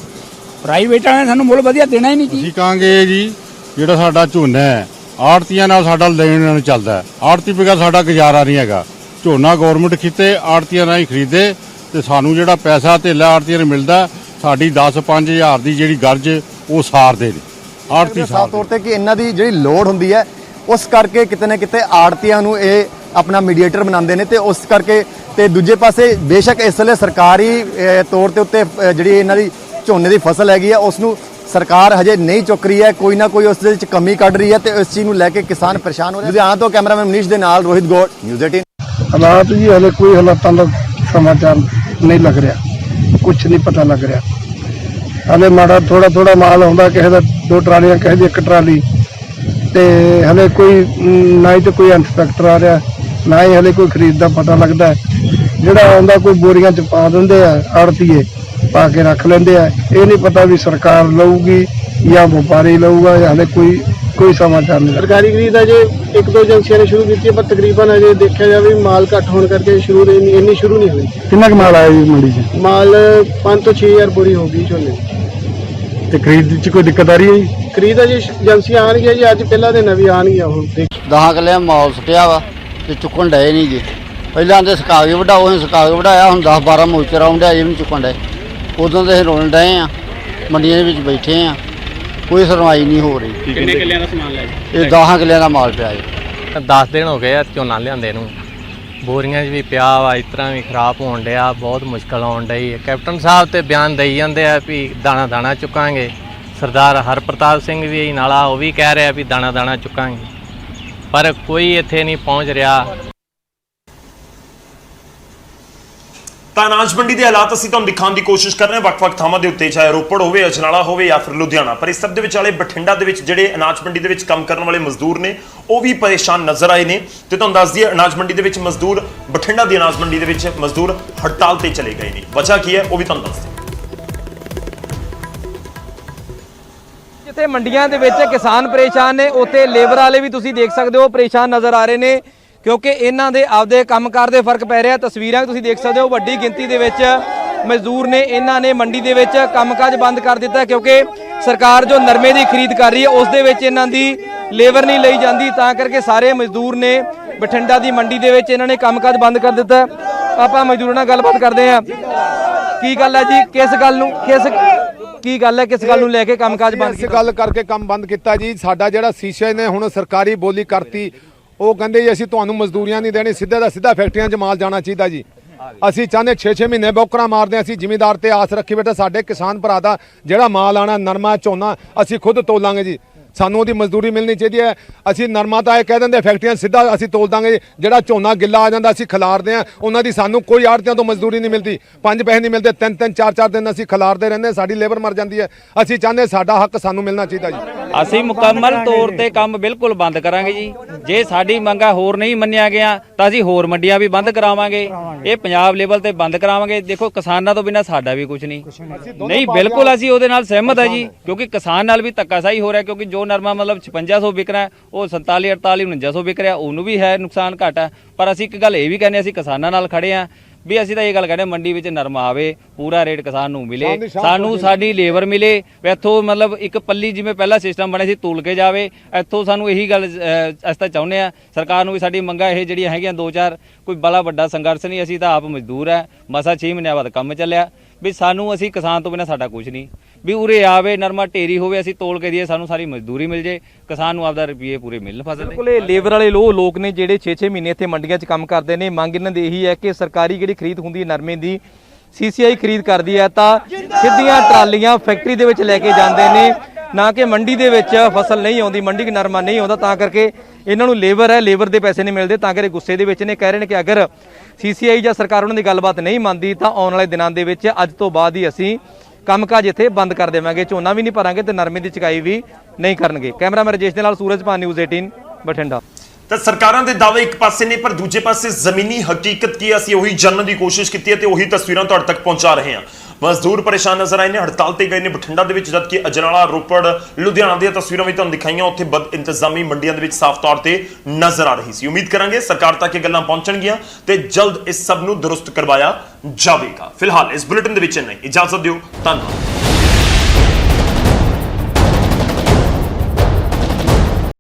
ਪ੍ਰਾਈਵੇਟ ਵਾਲਿਆਂ ਨੇ ਸਾਨੂੰ ਮੁੱਲ ਵਧੀਆ ਦੇਣਾ ਹੀ ਨਹੀਂ ਜੀ। ਅਸੀਂ ਕਹਾਂਗੇ ਜੀ, ਜਿਹੜਾ ਸਾਡਾ ਝੋਨਾ ਹੈ ਆੜਤੀਆਂ ਨਾਲ ਸਾਡਾ ਲੈਣ ਦੇਣ ਚੱਲਦਾ ਹੈ। ਆੜਤੀ ਬਗੈਰ ਸਾਡਾ ਗੁਜ਼ਾਰਾ ਨਹੀਂ ਹੈਗਾ। ਝੋਨਾ ਗਵਰਨਮੈਂਟ ਕੀਤੇ, ਆੜਤੀਆਂ ਨਾਲ ਹੀ ਖਰੀਦੇ ਤੇ ਸਾਨੂੰ ਜਿਹੜਾ ਪੈਸਾ ਧੇਲਾ ਆੜਤੀਆਂ ਨੂੰ ਮਿਲਦਾ, ਸਾਡੀ 10-5 ਹਜ਼ਾਰ ਦੀ ਜਿਹੜੀ ਗਰਜ ਉਹ ਸਾਰਦੇ ਨੇ ਆੜਤੀ। ਸਾਫ਼ ਤੌਰ ਤੇ ਕਿ ਇਹਨਾਂ ਦੀ ਜਿਹੜੀ ਲੋੜ ਹੁੰਦੀ ਹੈ, ਉਸ ਕਰਕੇ ਕਿਤੇ ਨਾ ਕਿਤੇ ਆੜਤੀਆਂ ਨੂੰ ਇਹ ਆਪਣਾ ਮੀਡੀਏਟਰ ਬਣਾਉਂਦੇ ਨੇ। ਤੇ ਉਸ ਕਰਕੇ ਤੇ ਦੂਜੇ ਪਾਸੇ ਬੇਸ਼ੱਕ ਇਸ ਵੇਲੇ ਸਰਕਾਰੀ ਤੌਰ ਤੇ ਉੱਤੇ ਜਿਹੜੀ ਇਹਨਾਂ ਦੀ ਝੋਨੇ ਦੀ ਫਸਲ ਹੈਗੀ ਆ, ਉਸ ਨੂੰ ਸਰਕਾਰ ਹਜੇ ਨਹੀਂ ਚੁੱਕ ਰਹੀ ਹੈ, ਕੋਈ ਨਾ ਕੋਈ ਉਸ ਦੇ ਵਿੱਚ ਕਮੀ ਕੱਢ ਰਹੀ ਹੈ ਤੇ ਇਸ ਚੀਜ਼ ਨੂੰ ਲੈ ਕੇ ਕਿਸਾਨ ਪਰੇਸ਼ਾਨ ਹੋ ਰਹੇ। ਲੁਧਿਆਣਾ ਤੋਂ ਕੈਮਰਾਮੈਨ ਮਨੀਸ਼ ਦੇ ਨਾਲ ਰੋਹਿਤ ਗੌੜ, ਨਿਊਜ਼ 18। ਹਾਲਾਤ ਜੀ ਹਲੇ ਕੋਈ ਹਾਲਾਤਾਂ ਦਾ ਸਮਾਚਾਰ ਨਹੀਂ ਲੱਗ ਰਿਹਾ, ਕੁਝ ਨਹੀਂ ਪਤਾ ਲੱਗ ਰਿਹਾ। ਹਲੇ ਮਾੜਾ ਥੋੜਾ ਮਾਲ ਆਉਂਦਾ, ਕਿਸੇ ਦਾ 2 ਟਰਾਲੀਆਂ, ਕਿਸੇ ਦੀ 1 ਟਰਾਲੀ, ਤੇ ਹਲੇ ਕੋਈ ਨਾ ਹੀ ਤੇ ਕੋਈ ਇੰਸਪੈਕਟਰ ਆ ਰਿਹਾ, ਨਾ ਹੀ ਹਲੇ ਕੋਈ ਖਰੀਦ ਦਾ ਪਤਾ ਲੱਗਦਾ। ਜਿਹੜਾ ਆਉਂਦਾ ਕੋਈ ਬੋਰੀਆਂ 'ਚ ਪਾ ਦਿੰਦੇ ਆ, ਆੜਤੀਏ ਪਾ ਕੇ ਰੱਖ ਲੈਂਦੇ ਆ। ਇਹ ਨਹੀਂ ਪਤਾ ਵੀ ਸਰਕਾਰ ਲਊਗੀ ਜਾਂ ਵਪਾਰੀ ਲਊਗਾ, ਜਾਂ ਹਲੇ ਕੋਈ ਕੋਈ ਸਮਾਚਾਰ ਨਹੀਂ। ਸਰਕਾਰੀ ਖਰੀਦ ਅਜੇ 1-2 ਏਜੰਸੀਆਂ ਨੇ ਸ਼ੁਰੂ ਕੀਤੀ ਹੈ, ਪਰ ਤਕਰੀਬਨ ਅਜੇ ਦੇਖਿਆ ਜਾਵੇ ਮਾਲ ਘੱਟ ਹੋਣ ਕਰਕੇ ਇੰਨੀ ਸ਼ੁਰੂ ਨਹੀਂ ਹੋਈ। ਕਿੰਨਾ ਕੁ ਮਾਲ ਆਇਆ ਜੀ ਮੰਡੀ 'ਚ? ਮਾਲ 5 ਤੋਂ 6000 ਬੋਰੀ ਹੋ ਗਈ ਝੋਨੇ ਦੀ। ਤੇ ਖਰੀਦ 'ਚ ਕੋਈ ਦਿੱਕਤ ਆ ਰਹੀ ਹੈ ਜੀ? ਖਰੀਦ ਅਜੇ ਏਜੰਸੀਆਂ ਆਉਣਗੀਆਂ ਜੀ, ਅੱਜ ਪਹਿਲਾ ਦਿਨ ਵੀ ਆਉਣਗੀਆਂ। ਹੁਣ 10 ਕਿੱਲੇ ਮਾਲ ਸੁੱਟਿਆ ਵਾ ਤੇ ਚੁੱਕਣ ਡਏ ਨਹੀਂ ਜੀ। ਪਹਿਲਾਂ ਤੇ ਸੁਕਾ ਕੇ ਵਢਾਓ, ਅਸੀਂ ਸੁਕਾ ਕੇ ਵਢਾਇਆ, ਹੁਣ 10-12 ਮੋਚਰ ਆਉਂਦੇ ਅਜੇ ਵੀ ਨਹੀਂ ਚੁੱਕਣ ਡਏ। ਉਦੋਂ ਤੇ ਅਸੀਂ ਰੋਣ ਡਏ ਆ, ਮੰਡੀਆਂ ਦੇ ਵਿੱਚ ਬੈਠੇ ਆ, ਕੋਈ ਸੁਣਵਾਈ ਨਹੀਂ ਹੋ ਰਹੀ। ਕਿੰਨੇ ਕਿੱਲਿਆਂ ਦਾ ਸਮਾਨ ਲੈ ਜੀ? ਇਹ 10 ਕਿੱਲਿਆਂ ਦਾ ਮਾਲ ਪਿਆ ਜੀ। 10 ਦਿਨ ਹੋ ਗਏ ਆ ਝੋਨਾ ਲਿਆਂਦੇ ਨੂੰ, ਬੋਰੀਆਂ 'ਚ ਵੀ ਪਿਆ ਵਾ, ਇਸ ਤਰ੍ਹਾਂ ਵੀ ਖਰਾਬ ਹੋਣ ਡਿਆ, ਬਹੁਤ ਮੁਸ਼ਕਲ ਆਉਣ ਡਈ। ਕੈਪਟਨ ਸਾਹਿਬ ਤੇ ਬਿਆਨ ਦੇਈ ਜਾਂਦੇ ਆ ਵੀ ਦਾਣਾ ਦਾਣਾ ਚੁੱਕਾਂਗੇ। ਸਰਦਾਰ ਹਰਪ੍ਰਤਾਪ ਸਿੰਘ ਵੀ ਨਾਲਾ ਉਹ ਵੀ ਕਹਿ ਰਿਹਾ ਵੀ ਦਾਣਾ ਦਾਣਾ ਚੁੱਕਾਂਗੇ, ਪਰ ਕੋਈ ਇੱਥੇ ਨਹੀਂ ਪਹੁੰਚ ਰਿਹਾ। ਤਾਂ ਅਨਾਜ ਮੰਡੀ ਦੇ ਹਾਲਾਤ ਅਸੀਂ ਤੁਹਾਨੂੰ ਦਿਖਾਉਣ ਦੀ ਕੋਸ਼ਿਸ਼ ਕਰ ਰਹੇ ਹਾਂ ਵੱਖ-ਵੱਖ ਥਾਵਾਂ ਦੇ ਉੱਤੇ, ਚਾਹੇ ਰੋਪੜ ਹੋਵੇ, ਅਜਨਾਲਾ ਹੋਵੇ ਜਾਂ ਫਿਰ ਲੁਧਿਆਣਾ। ਪਰ ਇਸ ਸਭ ਦੇ ਵਿਚਾਲੇ ਬਠਿੰਡਾ ਦੇ ਵਿੱਚ ਜਿਹੜੇ ਅਨਾਜ ਮੰਡੀ ਦੇ ਵਿੱਚ ਕੰਮ ਕਰਨ ਵਾਲੇ ਮਜ਼ਦੂਰ ਨੇ ਉਹ ਵੀ ਪਰੇਸ਼ਾਨ ਨਜ਼ਰ ਆਏ ਨੇ। ਤੇ ਤੁਹਾਨੂੰ ਦੱਸ ਦਈਏ, ਅਨਾਜ ਮੰਡੀ ਦੇ ਵਿੱਚ ਮਜ਼ਦੂਰ, ਬਠਿੰਡਾ ਦੀ ਅਨਾਜ ਮੰਡੀ ਦੇ ਵਿੱਚ ਮਜ਼ਦੂਰ ਹੜਤਾਲ ਤੇ ਚਲੇ ਗਏ ਨੇ। ਵਜ੍ਹਾ ਕੀ ਹੈ ਉਹ ਵੀ ਤੁਹਾਨੂੰ ਦੱਸ ਦਿੰਦੇ। ਜਿੱਥੇ ਮੰਡੀਆਂ ਦੇ ਵਿੱਚ ਕਿਸਾਨ ਪਰੇਸ਼ਾਨ ਨੇ, ਉੱਥੇ ਲੇਬਰ ਵਾਲੇ ਵੀ ਤੁਸੀਂ ਦੇਖ ਸਕਦੇ ਹੋ ਪਰੇਸ਼ਾਨ ਨਜ਼ਰ ਆ ਰਹੇ ਨੇ, ਕਿਉਂਕਿ ਇਹਨਾਂ ਦੇ ਆਪਦੇ ਕੰਮਕਾਰ ਦੇ ਫਰਕ ਪੈ ਰਿਹਾ। ਤਸਵੀਰਾਂ ਤੁਸੀਂ ਦੇਖ ਸਕਦੇ ਹੋ, ਵੱਡੀ ਗਿਣਤੀ ਦੇ ਵਿੱਚ ਮਜ਼ਦੂਰ ਨੇ। ਇਹਨਾਂ ਨੇ ਮੰਡੀ ਦੇ ਵਿੱਚ ਕੰਮਕਾਜ ਬੰਦ ਕਰ ਦਿੱਤਾ, ਕਿਉਂਕਿ ਸਰਕਾਰ ਜੋ ਨਰਮੇ ਦੀ ਖਰੀਦ ਕਰ ਰਹੀ ਹੈ ਉਸ ਦੇ ਵਿੱਚ ਇਹਨਾਂ ਦੀ ਲੇਬਰ ਨਹੀਂ ਲਈ ਜਾਂਦੀ। ਤਾਂ ਕਰਕੇ ਸਾਰੇ ਮਜ਼ਦੂਰ ਨੇ ਬਠਿੰਡਾ ਦੀ ਮੰਡੀ ਦੇ ਵਿੱਚ ਇਹਨਾਂ ਨੇ ਕੰਮਕਾਜ ਬੰਦ ਕਰ ਦਿੱਤਾ। ਆਪਾਂ ਮਜ਼ਦੂਰਾਂ ਨਾਲ ਗੱਲਬਾਤ ਕਰਦੇ ਹਾਂ। ਕੀ ਗੱਲ ਹੈ ਜੀ, ਕਿਸ ਗੱਲ ਨੂੰ ਕਿਸ ਗੱਲ ਨੂੰ ਲੈ ਕੇ ਕੰਮਕਾਜ ਬੰਦ ਕੀਤਾ? ਇਸ ਗੱਲ ਕਰਕੇ ਕੰਮ ਬੰਦ ਕੀਤਾ ਜੀ। ਸਾਡਾ ਜਿਹੜਾ ਸੀਸ਼ੇ ਨੇ ਹੁਣ ਸਰਕਾਰੀ ਬੋਲੀ ਕਰਤੀ, ਉਹ ਕਹਿੰਦੇ ਜੀ ਅਸੀਂ ਤੁਹਾਨੂੰ ਮਜ਼ਦੂਰੀਆਂ ਨਹੀਂ ਦੇਣੀ, ਸਿੱਧਾ ਦਾ ਸਿੱਧਾ ਫੈਕਟਰੀਆਂ 'ਚ ਮਾਲ ਜਾਣਾ ਚਾਹੀਦਾ ਜੀ। ਅਸੀਂ ਚਾਹੁੰਦੇ 6-6 ਮਹੀਨੇ ਬੌਕਰਾਂ ਮਾਰਦੇ ਹਾਂ। ਅਸੀਂ ਜ਼ਿਮੀਂਦਾਰ ਤੇ ਆਸ ਰੱਖੀ ਬੈਠੇ, ਸਾਡੇ ਕਿਸਾਨ ਭਰਾ ਦਾ ਜਿਹੜਾ ਮਾਲ ਆਣਾ ਨਰਮਾ ਝੋਨਾ ਅਸੀਂ ਖੁਦ ਤੋਲਾਂਗੇ ਜੀ। ਸਾਨੂੰ ਉਹਦੀ ਮਜ਼ਦੂਰੀ ਮਿਲਣੀ ਚਾਹੀਦੀ ਹੈ। ਅਸੀਂ ਨਰਮਾ ਤਾਂ ਇਹ ਕਹਿ ਦਿੰਦੇ ਫੈਕਟਰੀਆਂ ਸਿੱਧਾ ਅਸੀਂ ਤੋਲ ਦਾਂਗੇ, ਜਿਹੜਾ ਝੋਨਾ ਗਿੱਲਾ ਆ ਜਾਂਦਾ ਅਸੀਂ ਖਿਲਾਰਦੇ ਹਾਂ, ਉਹਨਾਂ ਦੀ ਸਾਨੂੰ ਕੋਈ ਆੜ੍ਹਤੀਆਂ ਤੋਂ ਮਜ਼ਦੂਰੀ ਨਹੀਂ ਮਿਲਦੀ, 5 ਪੈਸੇ ਨਹੀਂ ਮਿਲਦੇ, 3-3 4-4 ਦਿਨ ਅਸੀਂ ਖਿਲਾਰਦੇ ਰਹਿੰਦੇ, ਸਾਡੀ ਲੇਬਰ ਮਰ ਜਾਂਦੀ ਹੈ। ਅਸੀਂ ਚਾਹੁੰਦੇ ਸਾਡਾ ਹੱਕ ਸਾਨੂੰ ਮਿਲਣਾ ਚਾਹੀਦਾ ਜੀ। ਅਸੀਂ ਮੁਕੰਮਲ ਤੌਰ ਤੇ ਕੰਮ ਬਿਲਕੁਲ ਬੰਦ ਕਰਾਂਗੇ ਜੀ। ਜੇ ਸਾਡੀ ਮੰਗਾਂ ਹੋਰ ਨਹੀਂ ਮੰਨਿਆ ਗਿਆ ਤਾਂ ਅਸੀਂ ਹੋਰ ਮੰਡੀਆਂ ਵੀ ਬੰਦ ਕਰਾਵਾਂਗੇ। ਇਹ ਪੰਜਾਬ ਲੈਵਲ ਤੇ ਬੰਦ ਕਰਾਵਾਂਗੇ। ਦੇਖੋ, ਕਿਸਾਨਾਂ ਤੋਂ ਬਿਨਾਂ ਸਾਡਾ ਵੀ ਕੁਝ ਨਹੀਂ। ਬਿਲਕੁਲ ਅਸੀਂ ਉਹਦੇ ਨਾਲ ਸਹਿਮਤ ਹੈ ਜੀ, ਕਿਉਂਕਿ ਕਿਸਾਨ ਨਾਲ ਵੀ ਧੱਕਾਸ਼ਾਹੀ ਹੋ ਰਿਹਾ। ਕਿਉਂਕਿ ਜੋ ਨਰਮਾ ਮਤਲਬ 5600 ਵਿਕ ਰਿਹਾ, ਉਹ 47, 48, 4900 ਵਿਕ ਰਿਹਾ, ਉਹਨੂੰ ਵੀ ਹੈ ਨੁਕਸਾਨ ਘੱਟ ਹੈ। ਪਰ ਅਸੀਂ ਇੱਕ ਗੱਲ ਇਹ ਵੀ ਕਹਿੰਦੇ, ਅਸੀਂ ਕਿਸਾਨਾਂ ਨਾਲ ਖੜੇ ਹਾਂ ਵੀ ਅਸੀਂ ਤਾਂ ਇਹ ਗੱਲ ਕਹਿੰਦੇ ਮੰਡੀ ਵਿੱਚ ਨਰਮਾ ਆਵੇ, ਪੂਰਾ ਰੇਟ ਕਿਸਾਨ ਨੂੰ ਮਿਲੇ, ਸਾਨੂੰ ਸਾਡੀ ਲੇਬਰ ਮਿਲੇ। ਇੱਥੋਂ ਮਤਲਬ ਇੱਕ ਪੱਲੀ ਜਿਵੇਂ ਪਹਿਲਾਂ ਸਿਸਟਮ ਬਣਿਆ ਸੀ ਤੋਲ ਕੇ ਜਾਵੇ, ਇੱਥੋਂ ਸਾਨੂੰ ਇਹੀ ਗੱਲ ਅਸੀਂ ਤਾਂ ਚਾਹੁੰਦੇ ਆ ਸਰਕਾਰ ਨੂੰ ਵੀ ਸਾਡੀ ਮੰਗਾਂ ਇਹ ਜਿਹੜੀਆਂ ਹੈਗੀਆਂ 2-4 ਕੋਈ ਬੜਾ ਵੱਡਾ ਸੰਘਰਸ਼ ਨਹੀਂ। ਅਸੀਂ ਤਾਂ ਆਪ ਮਜ਼ਦੂਰ ਹੈ, ਮਸਾ 6 ਮਹੀਨਿਆਂ ਬਾਅਦ ਕੰਮ ਚੱਲਿਆ ਵੀ ਸਾਨੂੰ, ਅਸੀਂ ਕਿਸਾਨ ਤੋਂ ਬਿਨਾਂ ਸਾਡਾ ਕੁਝ ਨਹੀਂ। ਵੀ ਉਰੇ ਆਵੇ, ਨਰਮਾ ਢੇਰੀ ਹੋਵੇ, ਅਸੀਂ ਤੋਲ ਕੇ ਦਈਏ, ਸਾਨੂੰ ਸਾਰੀ ਮਜ਼ਦੂਰੀ ਮਿਲ ਜੇ, ਕਿਸਾਨ ਨੂੰ ਆਪਦਾ ਰੁਪਈਏ ਪੂਰੇ ਮਿਲਣ ਫਸਲ ਦੇ। ਬਿਲਕੁਲ, ਇਹ ਲੇਬਰ ਵਾਲੇ ਲੋਕ ਨੇ ਜਿਹੜੇ 6-6 ਮਹੀਨੇ ਇੱਥੇ ਮੰਡੀਆਂ 'ਚ ਕੰਮ ਕਰਦੇ ਨੇ। ਮੰਗ ਇਹਨਾਂ ਦੀ ਇਹੀ ਹੈ ਕਿ ਸਰਕਾਰੀ ਜਿਹੜੀ ਖਰੀਦ ਹੁੰਦੀ ਹੈ ਨਰਮੇ ਦੀ, CCI ਖਰੀਦ ਕਰਦੀ ਹੈ ਤਾਂ ਸਿੱਧੀਆਂ ਟਰਾਲੀਆਂ ਫੈਕਟਰੀ ਦੇ ਵਿੱਚ ਲੈ ਕੇ ਜਾਂਦੇ ਨੇ, ਨਾ ਕਿ ਮੰਡੀ ਦੇ ਵਿੱਚ ਫਸਲ ਨਹੀਂ ਆਉਂਦੀ, ਮੰਡੀ 'ਚ ਨਰਮਾ ਨਹੀਂ ਆਉਂਦਾ। ਤਾਂ ਕਰਕੇ ਇਹਨਾਂ ਨੂੰ ਲੇਬਰ ਹੈ, ਲੇਬਰ ਦੇ ਪੈਸੇ ਨਹੀਂ ਮਿਲਦੇ, ਤਾਂ ਕਰਕੇ ਗੁੱਸੇ ਦੇ ਵਿੱਚ ਨੇ। ਕਹਿ ਰਹੇ ਨੇ ਕਿ ਅਗਰ CCI ਜਾਂ ਸਰਕਾਰ ਉਹਨਾਂ ਦੀ ਗੱਲਬਾਤ ਨਹੀਂ ਮੰਨਦੀ ਤਾਂ ਆਉਣ ਵਾਲੇ ਦਿਨਾਂ ਦੇ ਵਿੱਚ ਅੱਜ ਤੋਂ ਬਾਅਦ ਹੀ ਅਸੀਂ ਕੰਮਕਾਜ ਇੱਥੇ ਬੰਦ ਕਰ ਦੇਵਾਂਗੇ, ਝੋਨਾ ਵੀ ਨਹੀਂ ਭਰਾਂਗੇ ਤੇ ਨਰਮੇ ਦੀ ਚੁਕਾਈ ਵੀ ਨਹੀਂ ਕਰਨਗੇ। ਕੈਮਰਾਮੈਨ ਰਜੇਸ਼ ਦੇ ਨਾਲ ਸੂਰਜ ਪਾਨ, ਨਿਊਜ਼ 18 ਬਠਿੰਡਾ। ਤਾਂ ਸਰਕਾਰਾਂ ਦੇ ਦਾਅਵੇ ਇੱਕ ਪਾਸੇ ਨੇ, ਪਰ ਦੂਜੇ ਪਾਸੇ ਜ਼ਮੀਨੀ ਹਕੀਕਤ ਕੀ ਅਸੀਂ ਉਹੀ ਜਾਣਨ ਦੀ ਕੋਸ਼ਿਸ਼ ਕੀਤੀ ਹੈ ਤੇ ਉਹੀ ਤਸਵੀਰਾਂ ਤੁਹਾਡੇ ਤੱਕ ਪਹੁੰਚਾ ਰਹੇ ਹਾਂ। ਮਜ਼ਦੂਰ ਪਰੇਸ਼ਾਨ ਨਜ਼ਰ ਆਏ ਨੇ, ਹੜਤਾਲ ਤੇ ਗਏ ਨੇ ਬਠਿੰਡਾ ਦੇ ਵਿੱਚ, ਜਦਕਿ ਅਜਨਾਲਾ, ਰੋਪੜ, ਲੁਧਿਆਣਾ ਦੀਆਂ ਤਸਵੀਰਾਂ ਵੀ ਤੁਹਾਨੂੰ ਦਿਖਾਈਆਂ, ਉੱਥੇ ਬਦ ਇੰਤਜ਼ਾਮੀ ਮੰਡੀਆਂ ਦੇ ਵਿੱਚ ਸਾਫ਼ ਤੌਰ ਤੇ ਨਜ਼ਰ ਆ ਰਹੀ ਸੀ। ਉਮੀਦ ਕਰਾਂਗੇ ਸਰਕਾਰ ਤੱਕ ਇਹ ਗੱਲਾਂ ਪਹੁੰਚਣਗੀਆਂ ਤੇ ਜਲਦ ਇਸ ਸਭ ਨੂੰ ਦਰੁਸਤ ਕਰਵਾਇਆ ਜਾਵੇਗਾ। ਫਿਲਹਾਲ ਇਸ ਬੁਲੇਟਿਨ ਦੇ ਵਿੱਚ ਇੰਨਾ ਹੀ। ਇਜਾਜ਼ਤ ਦਿਓ, ਧੰਨਵਾਦ।